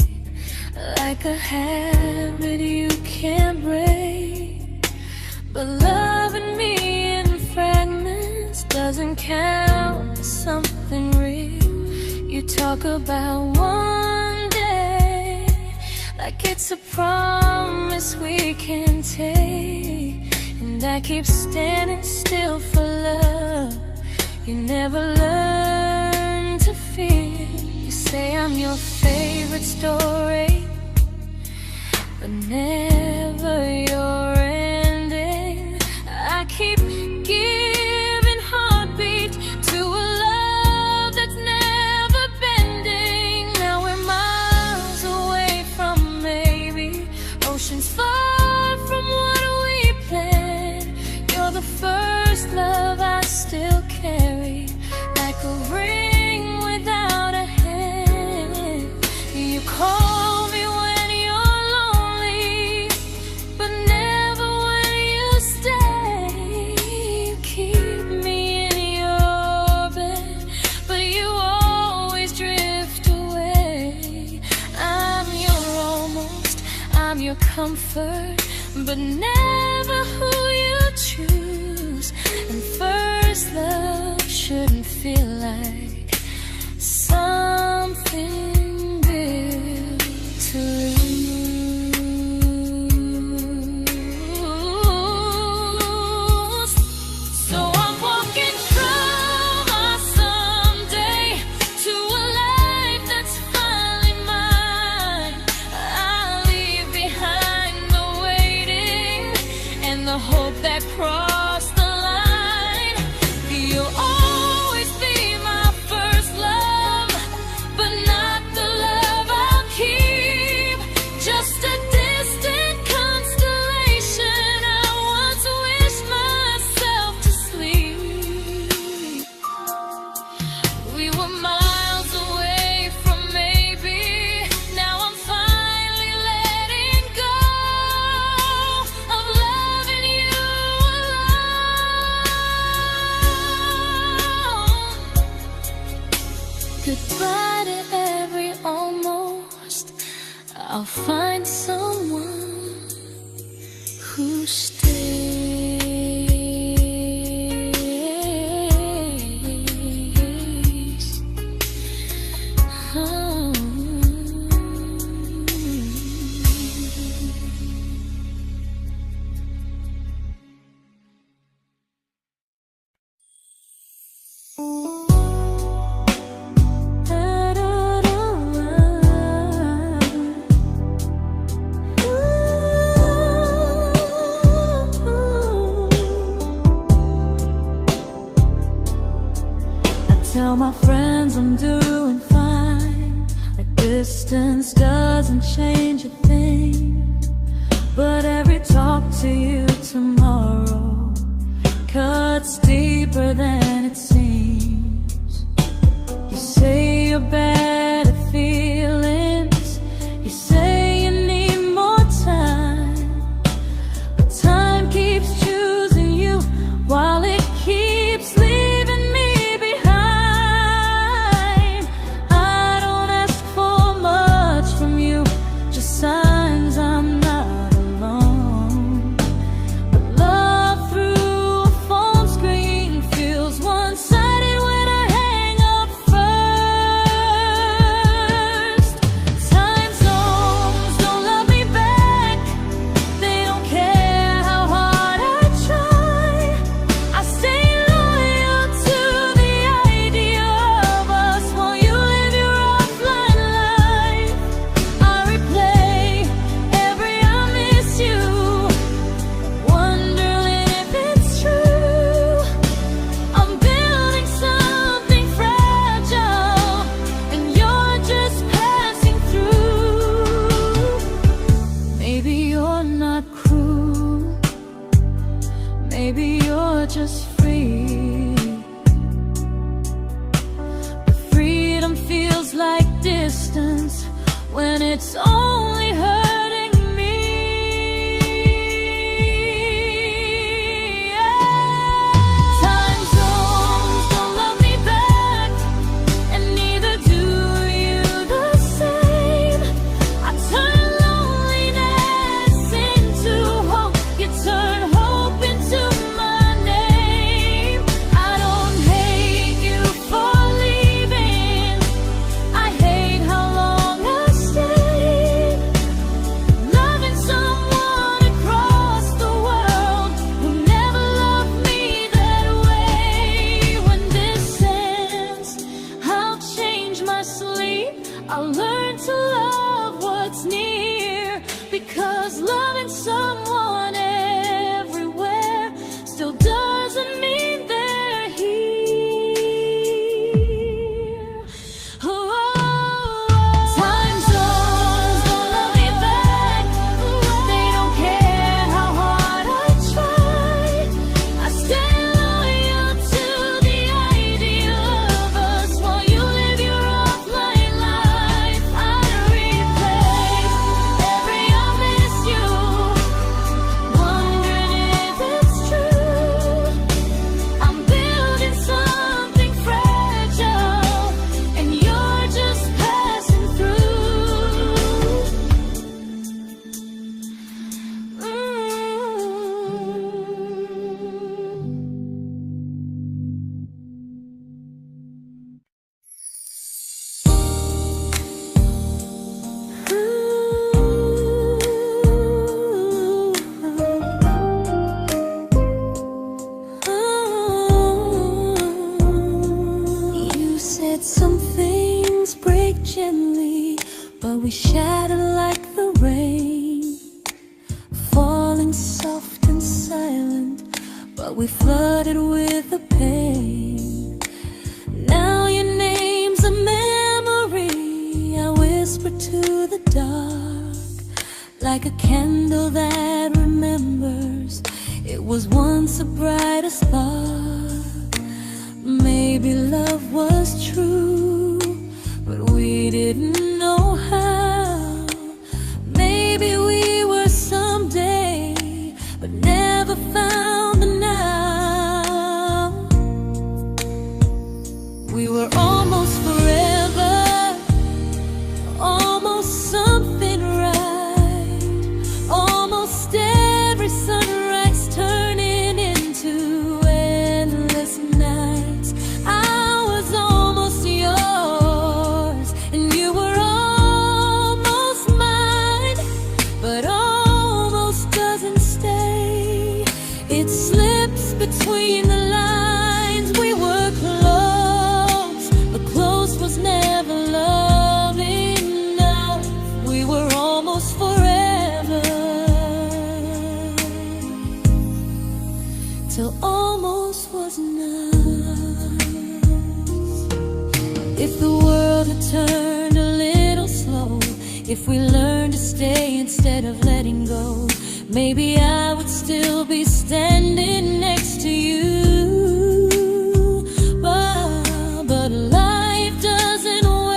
like a habit you can't break. But loving me in fragments doesn't count as something real. You talk about one day like it's a promise we can take, and I keep standing still for love. You never learn to feel. You say I'm your favorite story, but never your ending. I keep giving heartbeat to a love that's never bending. Now we're miles away from maybe oceans far from what we planned. You're the first love I still carry, like a ring without a hand. You call me when you're lonely, but never when you stay. You keep me in your bed, but you always drift away. I'm your almost, I'm your comfort, but never who you choose. And first love shouldn't feel like something built to lose. So I'm walking from my someday to a life that's finally mine. I'll leave behind the waiting and the hope that crossed the line. You'll always be my first love, but not the love I'll keep. Just a distant constellation I once wished myself to sleep. We were miles away from maybe. Now I'm finally letting go of loving you alone. Goodbye to every almost. I'll find someone who stays. Oh. Tell my friends I'm doing fine, like distance doesn't change a thing. But every talk to you tomorrow cuts deeper than it seems. your better feelings. You say you need more time, but time keeps choosing you while it keeps leaving me behind. I don't ask for much from you, just signs I'm not alone. But love through a phone screen feels one-sided when I hang up first. Time zones don't love me back, they don't care how hard I try. I stay loyal to the idea of us while you live your offline life. I replay every I miss you, wondering if it's true. I'm building something fragile, and you're just passing through. Maybe you're not cruel, maybe you're just free. But freedom feels like distance when it's only hurting me. Time zones don't love me back, and neither do you the same. I turn loneliness into hope, you turn hope into my name. I don't hate you for leaving, I hate how long I stayed. Loving someone across the world who never loved me that way. When this ends, I'll change my sleep, I'll learn to love what's near, because loving someone everywhere still doesn't mean they're here. Time zones don't love me back, they don't care how hard I try. I stay loyal to the idea of us while you live your offline life. I replay every I miss you, wondering if it's true. I'm building something fragile, and you're just passing through. You said some things break gently, but we shatter like the rain, falling soft and silent, but we flooded with the pain. Now your name's a memory I whisper to the dark, like a candle that remembers it was once a brighter spark. Maybe love was true, but we didn't know how. Maybe we were someday, but never found the now. We were almost forever, almost something right, almost every sunrise turning into endless nights. I was almost yours, and you were almost mine, but almost doesn't stay. It slips between the lines. We were close, but close was never love enough. We were almost forever, till almost was enough. If the world had turned a little slow, if we learned to stay instead of letting go, maybe I would still be standing next to you. But life doesn't wait.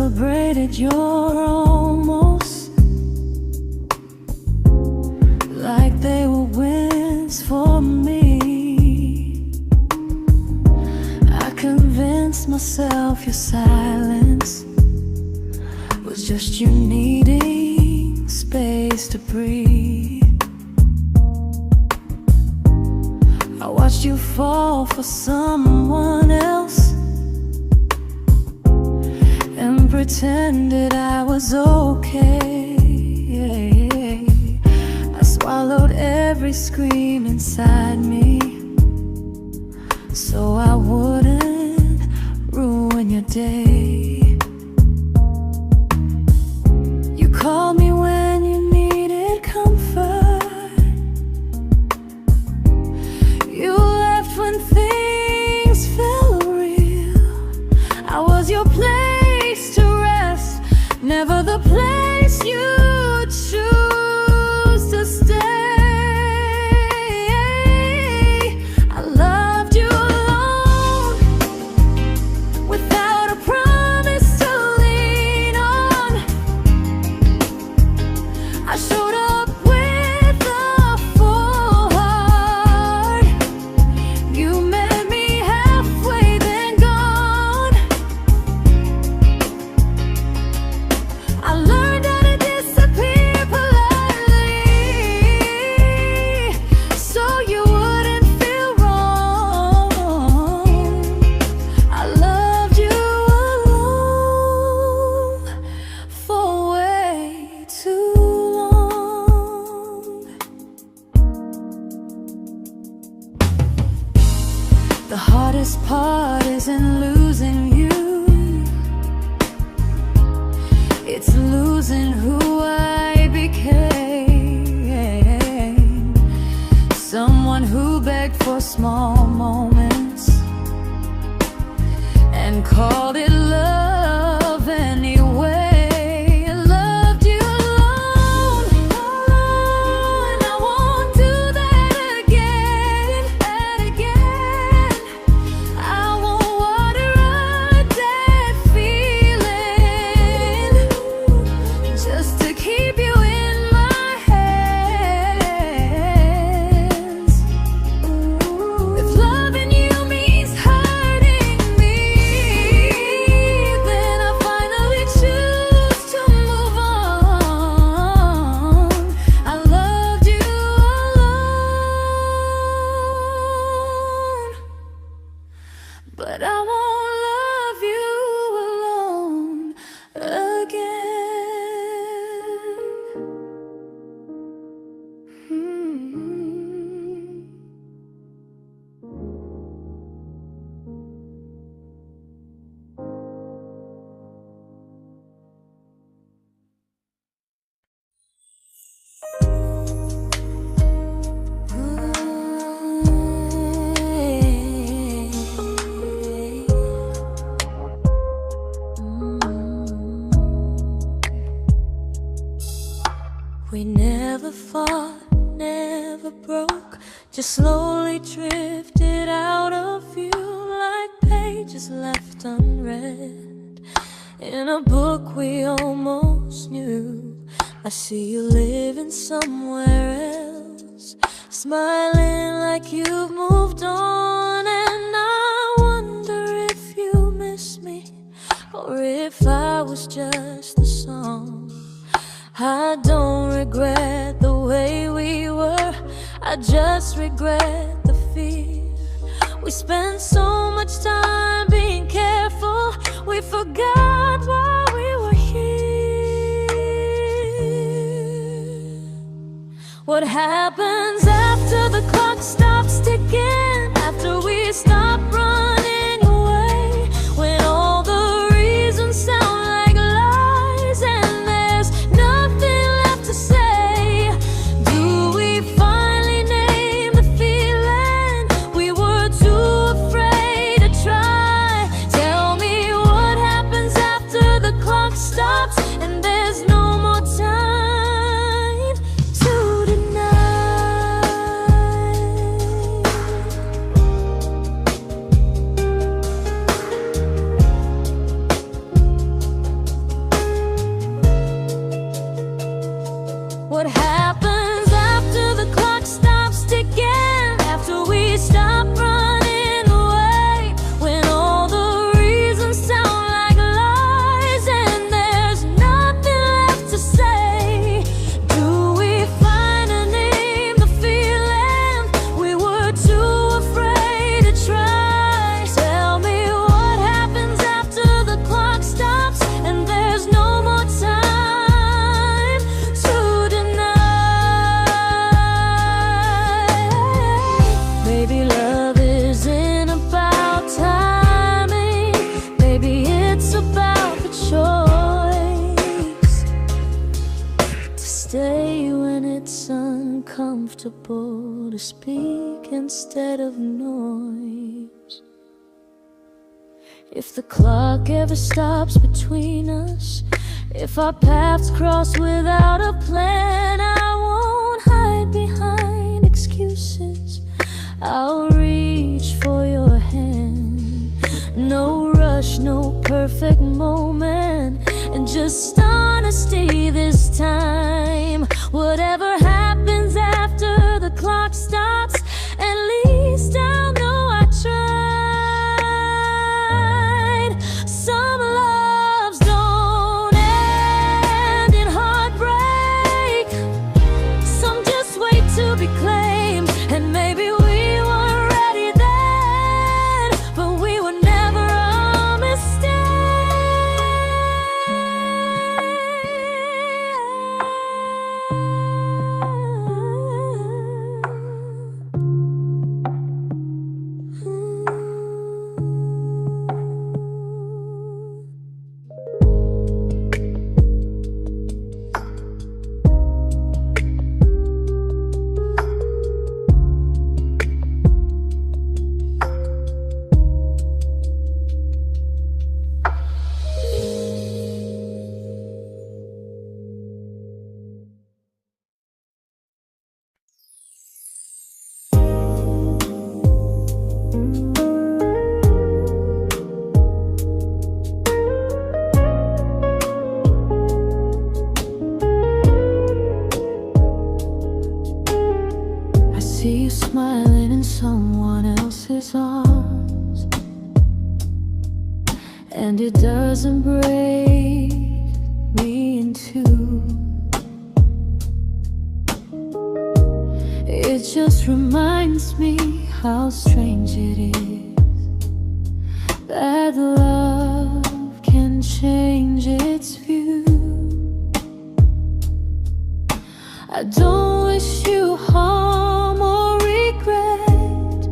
celebrated your almost like they were wins for me. I convinced myself your silence was just you needing space to breathe. I watched you fall for someone else and pretended I was okay. I swallowed every scream inside me so I wouldn't ruin your day. You called me when you needed comfort. You left when things felt real. I was your place to rest, never the place you choose to stay. I loved you alone, without a promise to lean on. I showed up with a full heart. You met me halfway, then gone. I learned how to disappear politely, so you wouldn't feel wrong. I loved you alone for way too long. The hardest part isn't losing you, it's losing who I became. Someone who begged for small moments and called it love anyway. I loved you alone, and I won't do that again. I won't water a dead feeling just to keep you in my hands. If loving you means hurting me, then I finally choose to move on. I loved you alone, but I won't love you alone again. We never fought, never broke, just slowly drifted out of view like pages left unread in a book we almost knew. I see you living somewhere else, smiling like you've moved on, and I wonder if you miss me or if I was just the song. I don't regret the way we were, I just regret the fear. We spent so much time being careful, we forgot why we were here. What happens after the clock stops ticking, after we stop running away, when all the reasons sound like lies and there's nothing left to say? Do we finally name the feeling we were too afraid to try? Tell me what happens after the clock stops and there's no more time to deny. comfortable to speak instead of noise. If the clock ever stops between us, if our paths cross without a plan, I won't hide behind excuses. I'll reach for your hand. No rush, no perfect moment, and just honesty this time. Whatever happens after the clock stops, at least I'll know I tried. Some loves don't end in heartbreak, some just wait to be claimed. And maybe we weren't ready then, but we were never a mistake. I see you smiling in someone else's arms, and it doesn't break me in two. It just reminds me how strange it is that love can change its view. I don't wish you harm or regret,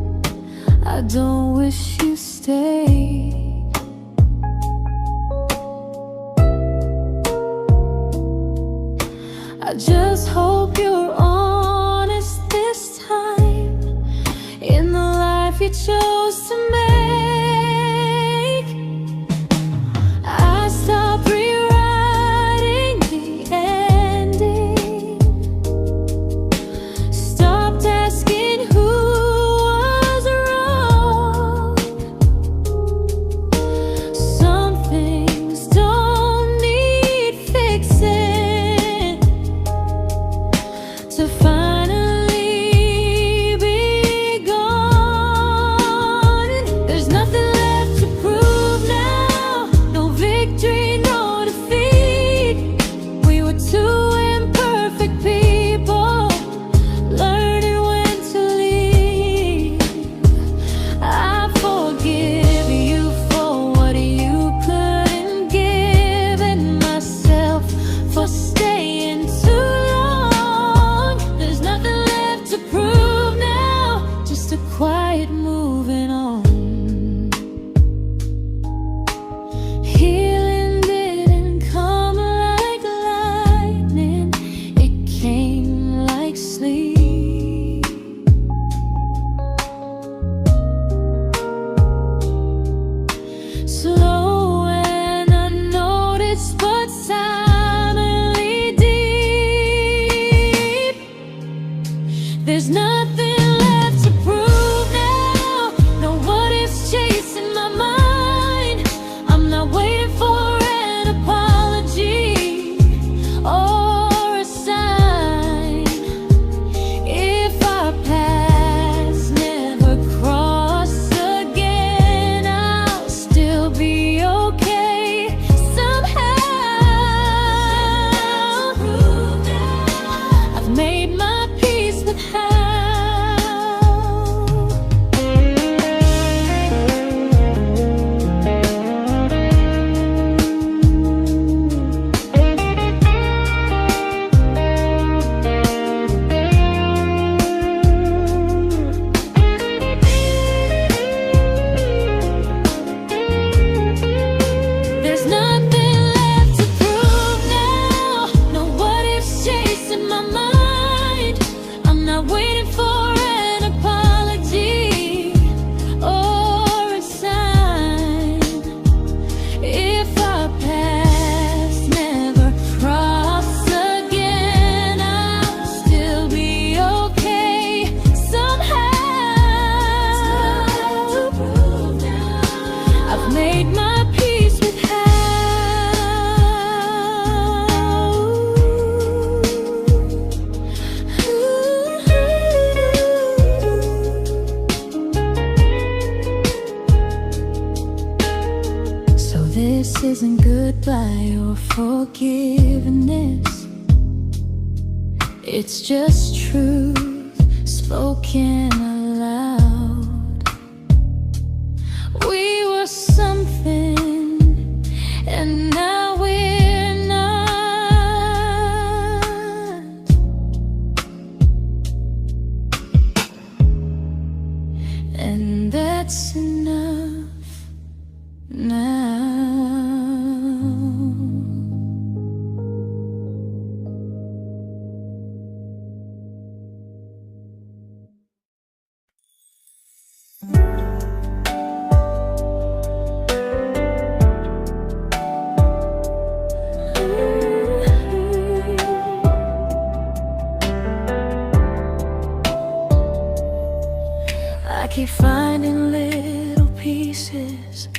I don't wish you stay. I just hope you're honest this time in the life you chose to make. I stopped rewriting the ending, stopped asking who was wrong. made my peace with how. So this isn't goodbye or forgiveness, it's just truth spoken aloud. We were something, and now we're not. And that's enough now. I keep finding little pieces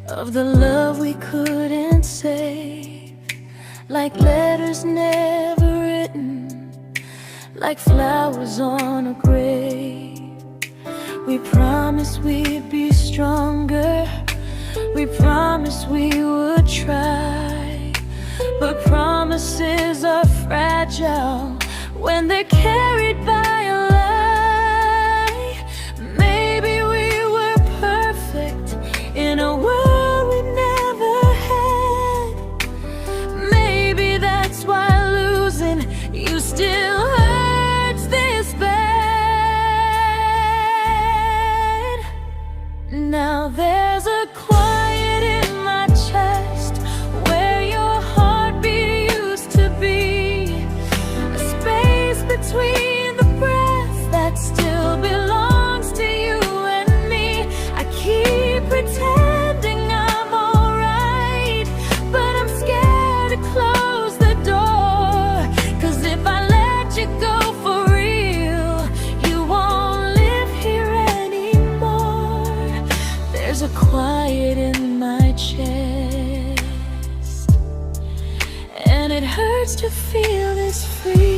of the love we couldn't save, like letters never written, like flowers on a grave. We promised we'd be stronger, we promised we would try, but promises are fragile when they're carried by a lie. Maybe we were perfect in a world we never had. Maybe that's why losing you still hurts this bad. Now there's a quiet in my chest where your heartbeat used to be, a space between the breaths that still belongs to you and me. I keep pretending I'm alright, but I'm scared to close the door, 'cause if I let you go for real, you won't live here anymore. There's a quiet in my chest, and it hurts to feel this free.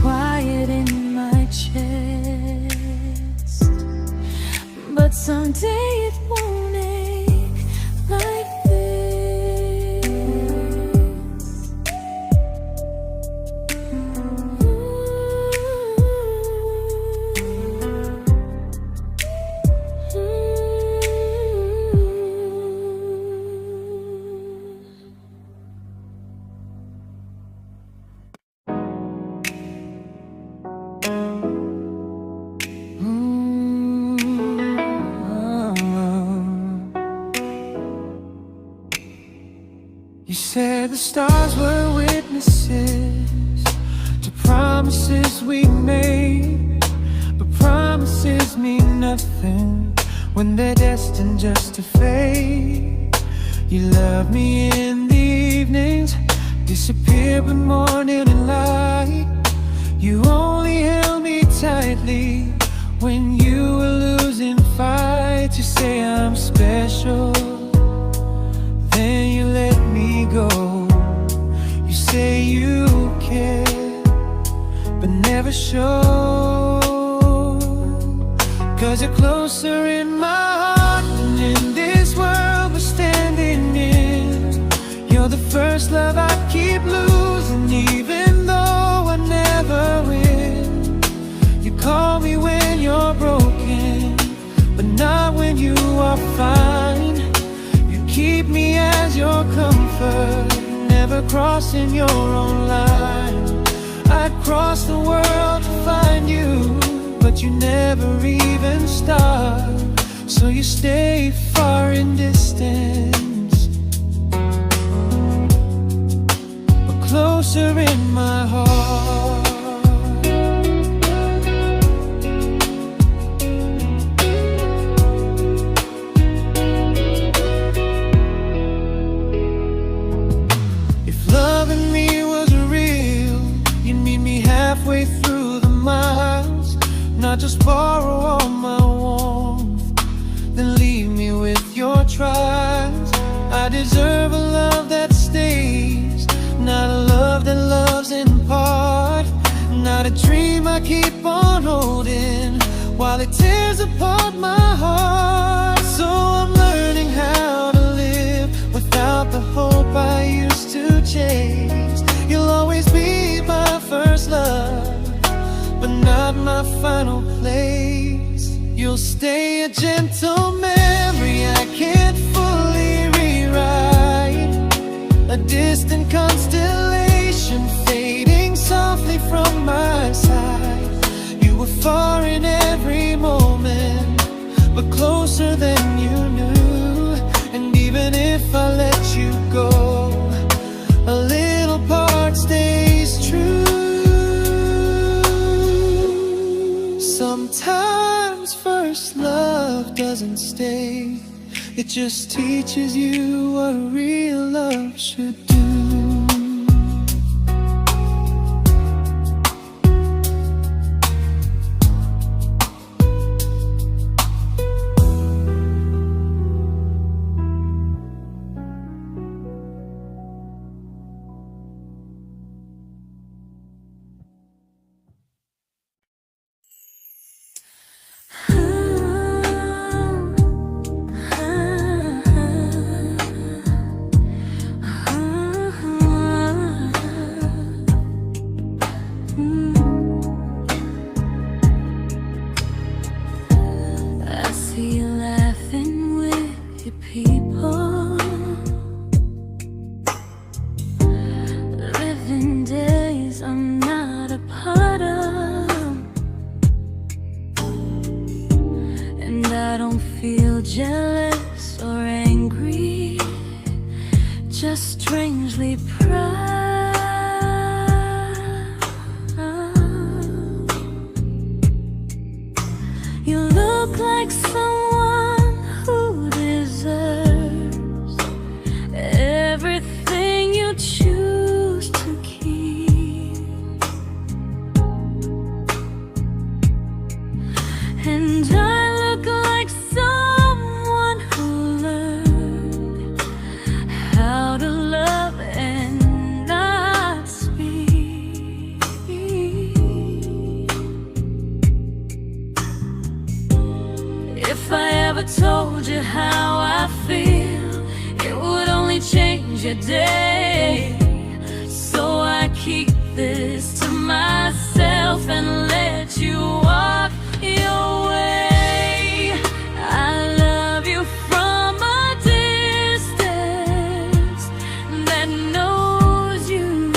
Quiet in my chest, but someday it won't ache like this. You said the stars were witnesses to promises we made, but promises mean nothing when they're destined just to fade. You love me in the evenings, disappear when morning and light. You only held me tightly when you were losing fights. You say I'm special, then you let me go. You say you care, but never show, 'cause you're closer in my heart than prefer never crossing your own line. I'd cross the world to find you, but you never even start. So you stay far in distance, but closer in my heart. Halfway through the miles, not just borrow all my warmth, then leave me with your trials. I deserve a love that stays, not a love that loves in part, not a dream I keep on holding while it tears apart my heart. So I'm learning how to live without the hope I used to chase. You'll always be my first love, but not my final place. You'll stay a gentle memory I can't fully rewrite, a distant constellation fading softly from my side. You were far in every moment, but closer than you knew. And even if I let you go, a little part stays true. Sometimes first love doesn't stay, it just teaches you what real love should do. Jealous or angry, just strangely proud. You look like someone who deserves everything you choose to keep. And I look like someone who learned how to love and not speak. If I ever told you how I feel, it would only change your day. So I keep this to myself and let you walk your way. I love you from a distance that knows you,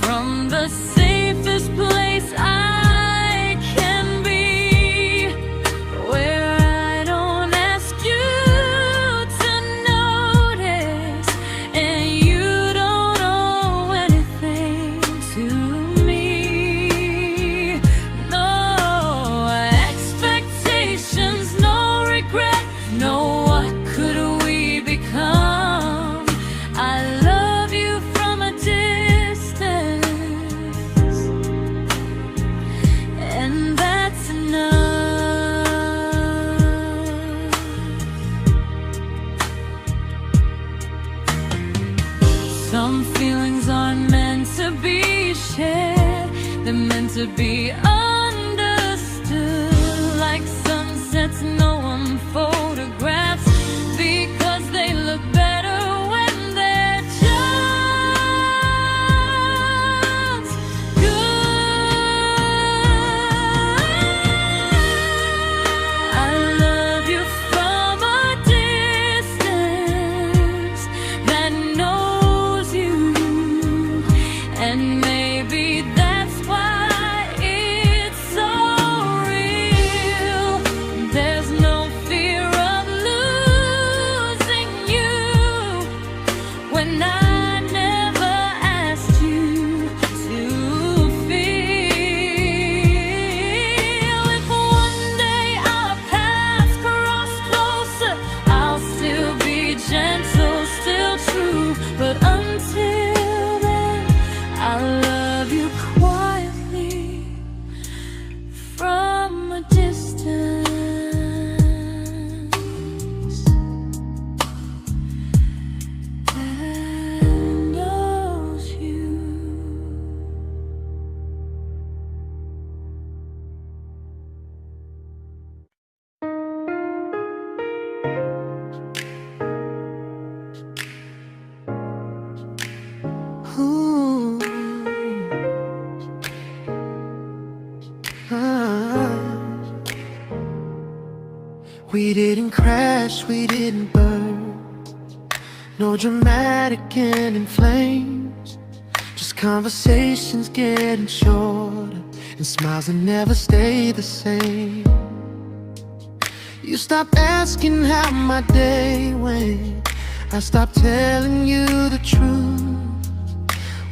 from the safest place I can be, where I don't ask you to notice and you don't owe anything to me. No expectations, no regret, no what could we become. I love you from a distance, and that's enough. Some feelings aren't meant to be shared, they're meant to be understood. Like sunsets no one photographs, because they look better when they're just good. I love you from a distance We didn't crash, we didn't burn. No dramatic end in flames. Just conversations getting shorter, and smiles that never stay the same. You stopped asking how my day went. I stopped telling you the truth.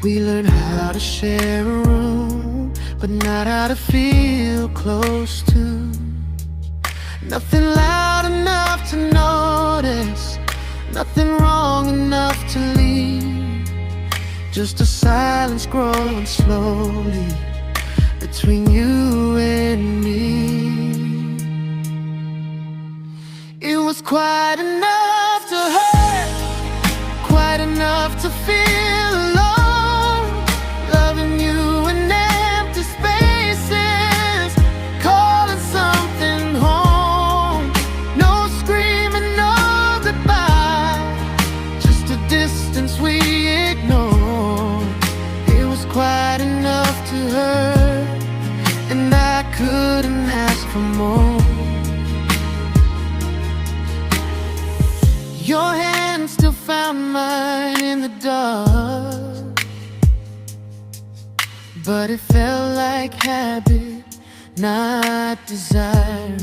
We learned how to share a room, but not how to feel close to. Nothing loud enough to notice, nothing wrong enough to leave. Just a silence growing slowly between you and me. It was quite enough to hurt, quite enough to feel alone. Loving you in empty spaces, calling something home. No screaming, no goodbye, just a distance we ignored. It was quite enough to hurt, and I couldn't ask for more. Your hand still found mine in the dark, but it felt like habit, not desire.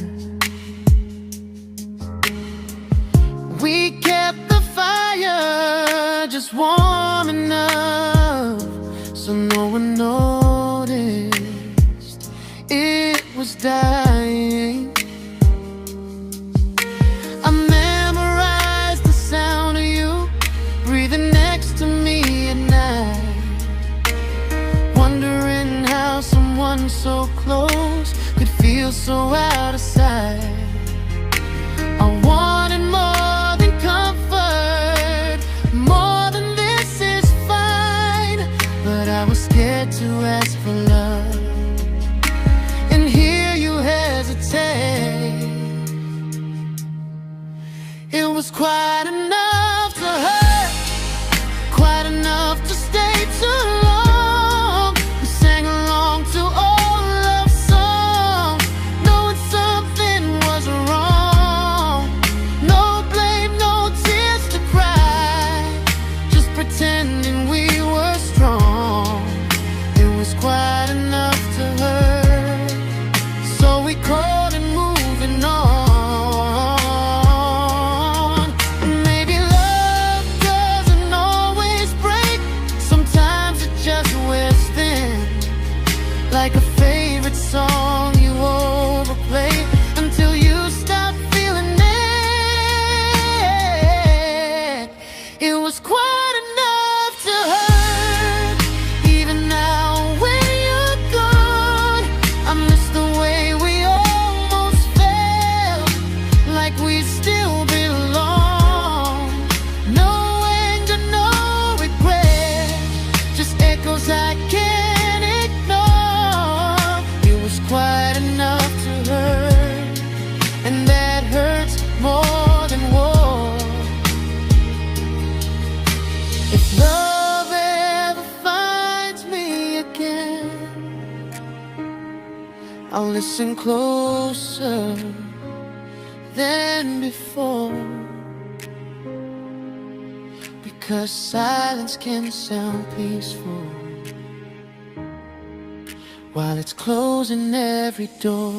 We kept the fire just warm enough so no one noticed it was dying. I memorized the sound of you breathing next to me at night, wondering how someone so close could feel so out of sight. I wanted more than comfort, more than this is fine, but I was scared to ask for love and hear you hesitate. It was quite enough to hurt, quite enough to stay too long. We sang along to old love songs, knowing something was wrong. No blame, no tears to cry, just pretending we were strong. It was quite enough to hurt, so we crawled and moving on. Like a favorite song you overplay until you stop feeling it. It was quite enough to hurt. Even now when you're gone, I miss the way we almost felt, like we still belong. No anger, no regret, just echoes I can't ignore. It was quite enough to hurt, and that hurts more than war. If love ever finds me again, I'll listen closer than before, because silence can sound peaceful while it's closing every door.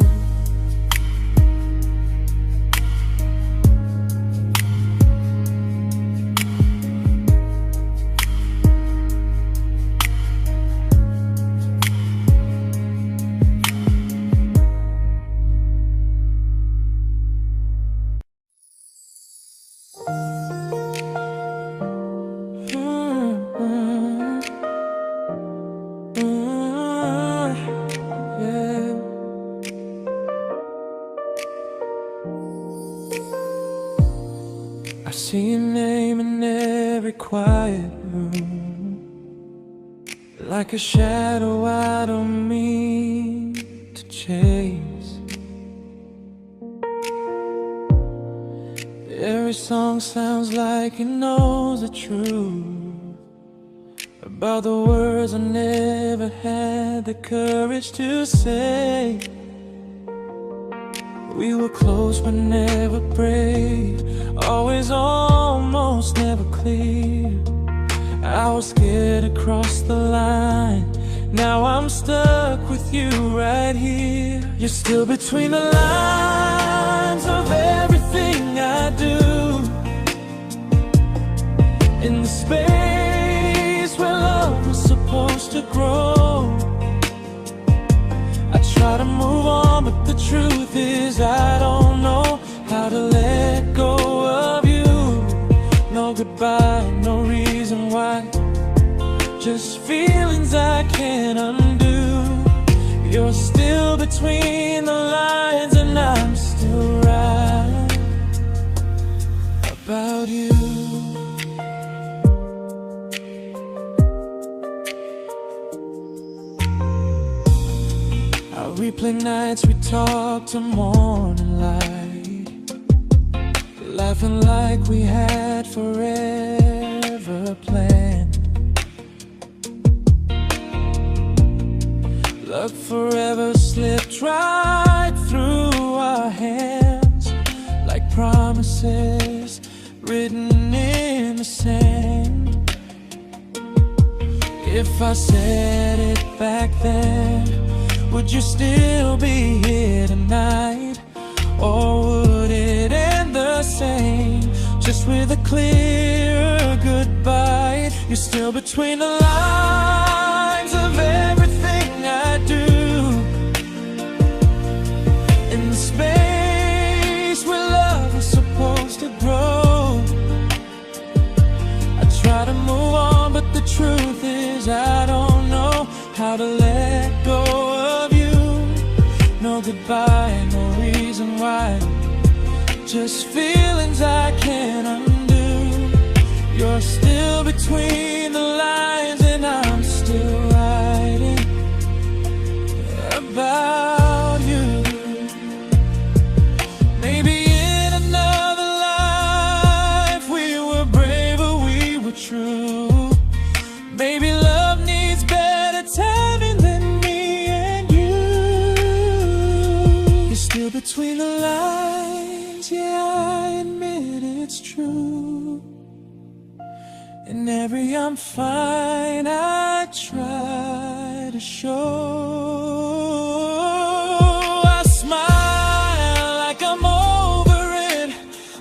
I see your name in every quiet room, like a shadow I don't mean to chase. Every song sounds like it knows the truth about the words I never had the courage to say. We were close but never brave, always almost, never clear. I was scared to cross the line, now I'm stuck with you right here. You're still between the lines of everything I do, in the space where love was supposed to grow. I try to move on, but the truth is I don't know how to let go of you. No goodbye, no reason why, just feelings I can't undo. You're still between the lines and I'm still right about you. I replay nights we talk to morning light, laughing like we had forever planned. Luck forever slipped right through our hands, like promises written in the sand. If I said it back then, would you still be here tonight? Or would it end the same, just with a clearer goodbye? You're still between the lines of everything I do, in the space where love was supposed to grow. I try to move on, but the truth is I don't know how to let go of you. No goodbye, no reason why, just feelings I can't undo. You're still between the lines and I'm still writing about you. Maybe in another life we were braver, we were true. Maybe love needs better timing than me and you. You're still between the lines, yeah, I admit it's true. In every I'm fine I try to show. I smile like I'm over it,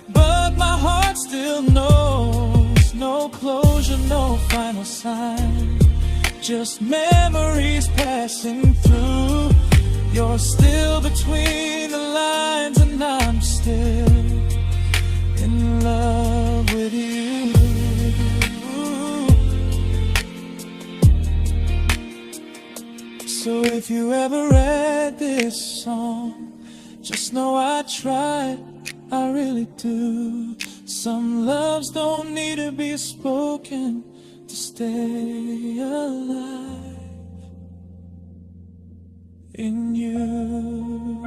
but my heart still knows. No closure, no final sign, just memories passing through. You're still between the lines and I'm still in love with you. So if you ever read this song, just know I tried, I really do. Some loves don't need to be spoken to stay alive in you.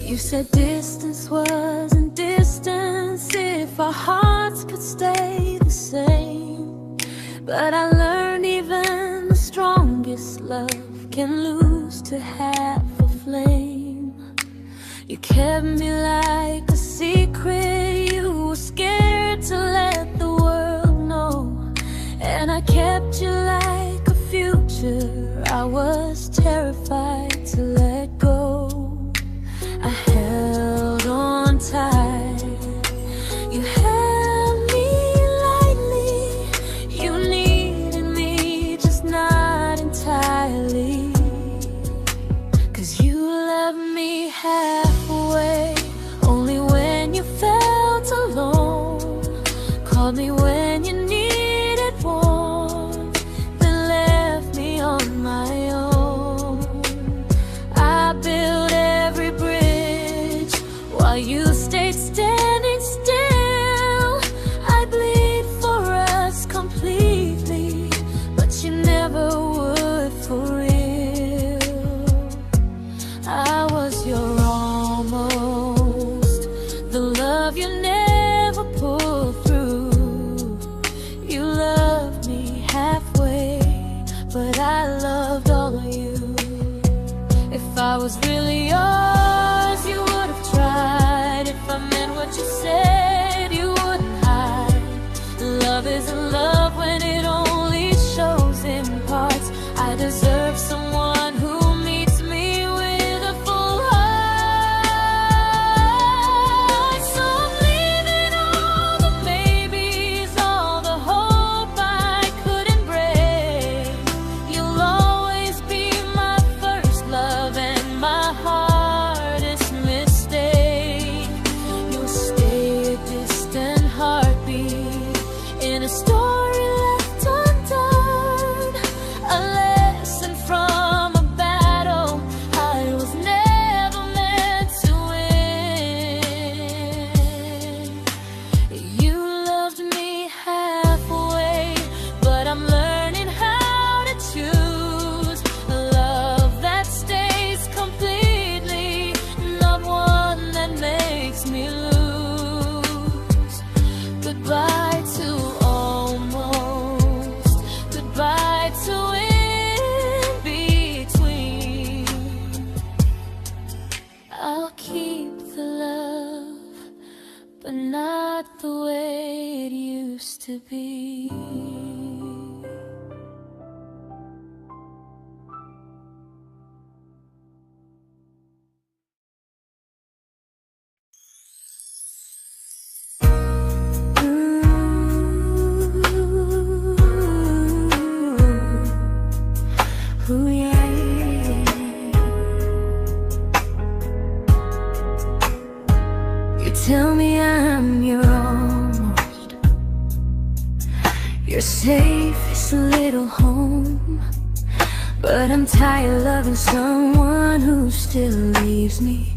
You said distance wasn't distance if our hearts could stay the same. But I learned even the strongest love can lose to half a flame. You kept me like a secret, you were scared to let the world know. And I kept you like a future, I was terrified to let go. I held on tight, you held me lightly. You needed me, just not entirely. 'Cause you left me halfway, only when you felt alone. Called me when you needed warmth, then left me on my own. I while you stayed standing still. I bleed for us completely, but you never would for real. I was your almost, the love you never pulled through. You loved me halfway, but I loved all of you. If I was really yours, you would have tried. If I meant what you said, you wouldn't hide. Love isn't love when it only shows in parts. I deserve someone who meets me with a full heart. So I'm leaving all the maybes, all the hope I couldn't break. You'll always be my first love and my hardest mistake. You'll stay a distant heartbeat in a story left undone, a lesson from a battle I was never meant to win. You loved me halfway, but I'm learning how to choose a love that stays completely, not one that makes me lose. Goodbye to almost, goodbye to in between. I'll keep the love, but not the way it used to be. Ooh, yeah, yeah. You tell me I'm your almost, your safest little home, but I'm tired loving someone who still leaves me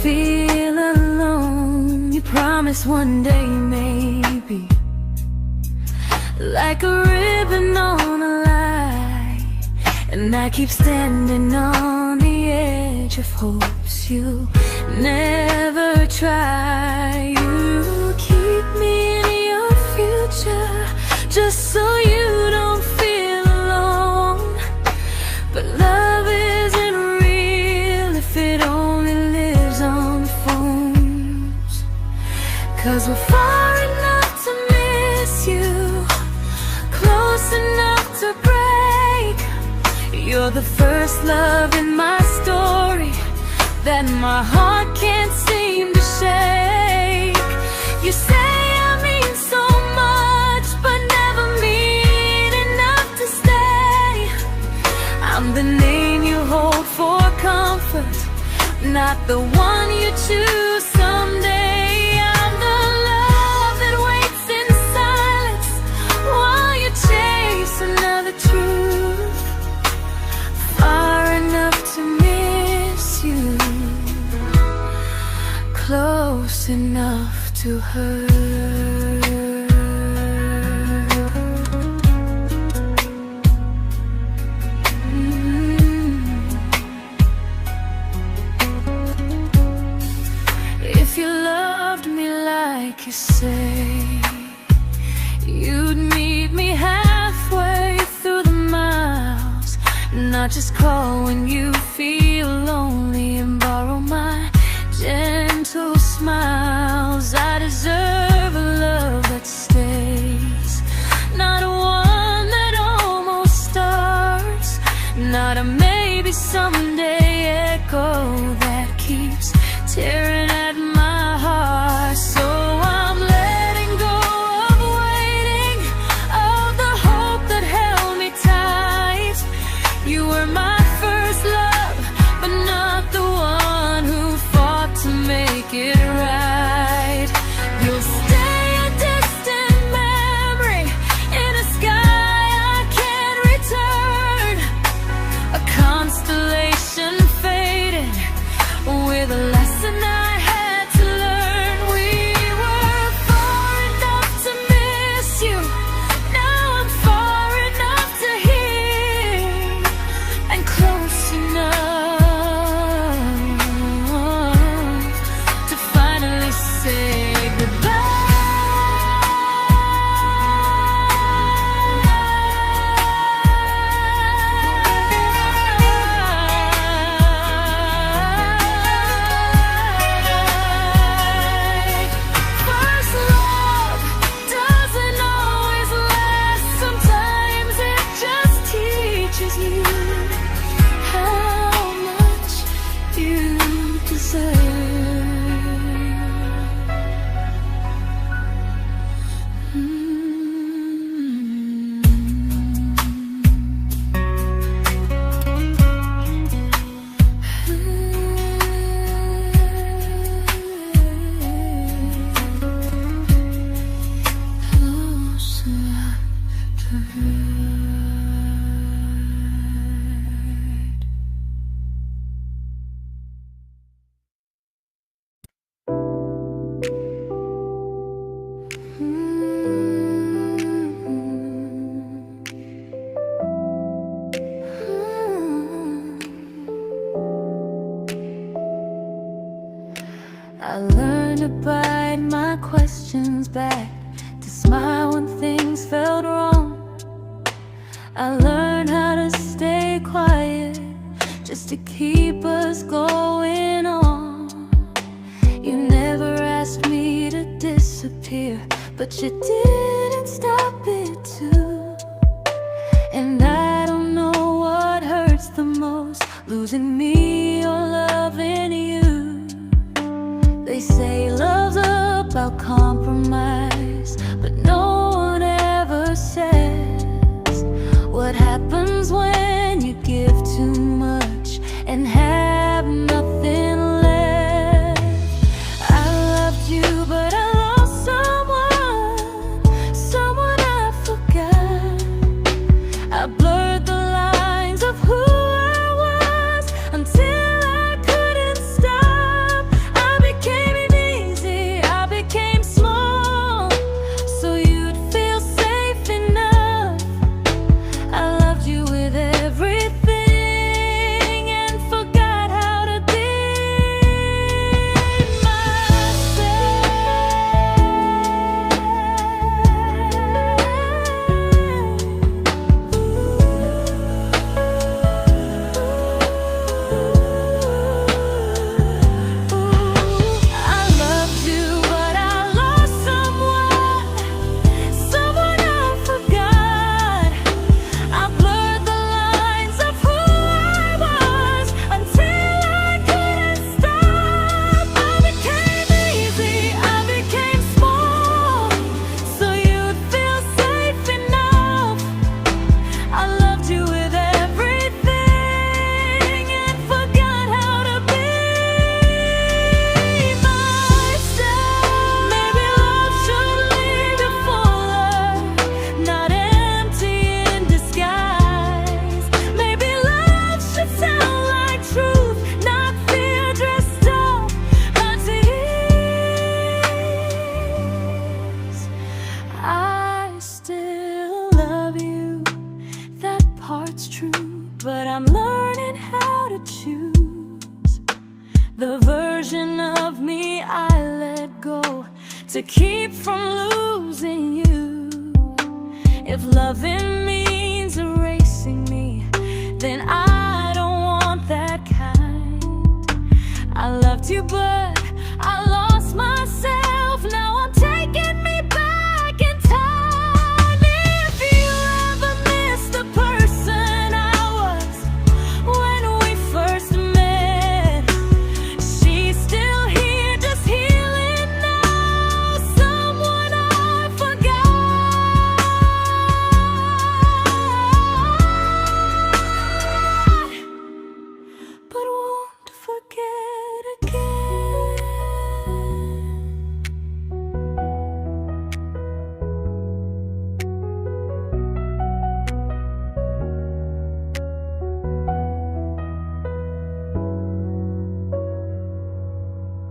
feel alone. You promise one day maybe, like a ribbon on a line, and I keep standing on the edge of hopes you never try. You keep me in your future just so you don't feel alone. But love isn't real if it only lives on phones. 'Cause we're far enough to miss you, close enough to break. You're the first love in my story that my heart can't seem to shake. You say I mean so much, but never mean enough to stay. I'm the name you hold for comfort, not the one you choose someday. I'm the love that waits in silence while you chase another truth. Far enough to miss you, close enough to hurt. If you loved me like you say, you'd meet me halfway through the miles, not just call when you feel lonely and borrow my gentle smiles. I deserve a love that stays, not one that almost starts, not a maybe someday echo that keeps tearing at my heart. So I'm letting go of waiting, of the hope that held me tight. You were my first love, but not the one who fought to make it right. You'll stay a distant memory in a sky I can't return, a constellation faded with a lesson I had to I learned to bite my questions back, to smile when things felt wrong. I learned how to stay quiet, just to keep us going on. You never asked me to disappear, but you didn't stop it too. And I don't know what hurts the most, losing me or loving you. They say love's about compromise, but no one ever says what happens when you give too much and have nothing left. I loved you, but I lost someone I forgot. I blurred the lines of who I was until I couldn't stop. I became easy, I became small, so you'd feel safe enough. I loved you with everything and forgot how to be I loved you, but I lost someone I forgot. I blurred the lines of who I was until I couldn't stop. I became easy, I became small, so you'd feel safe enough. I loved you with everything and forgot how to be myself. Maybe love should leave you fuller, not empty in disguise. Maybe love should sound like truth, not fear dressed up by tears. I still love you, that part's true, but I'm learning how to choose the version of me I let go to keep from losing you. If loving means erasing me, then I don't want that kind. I loved you, but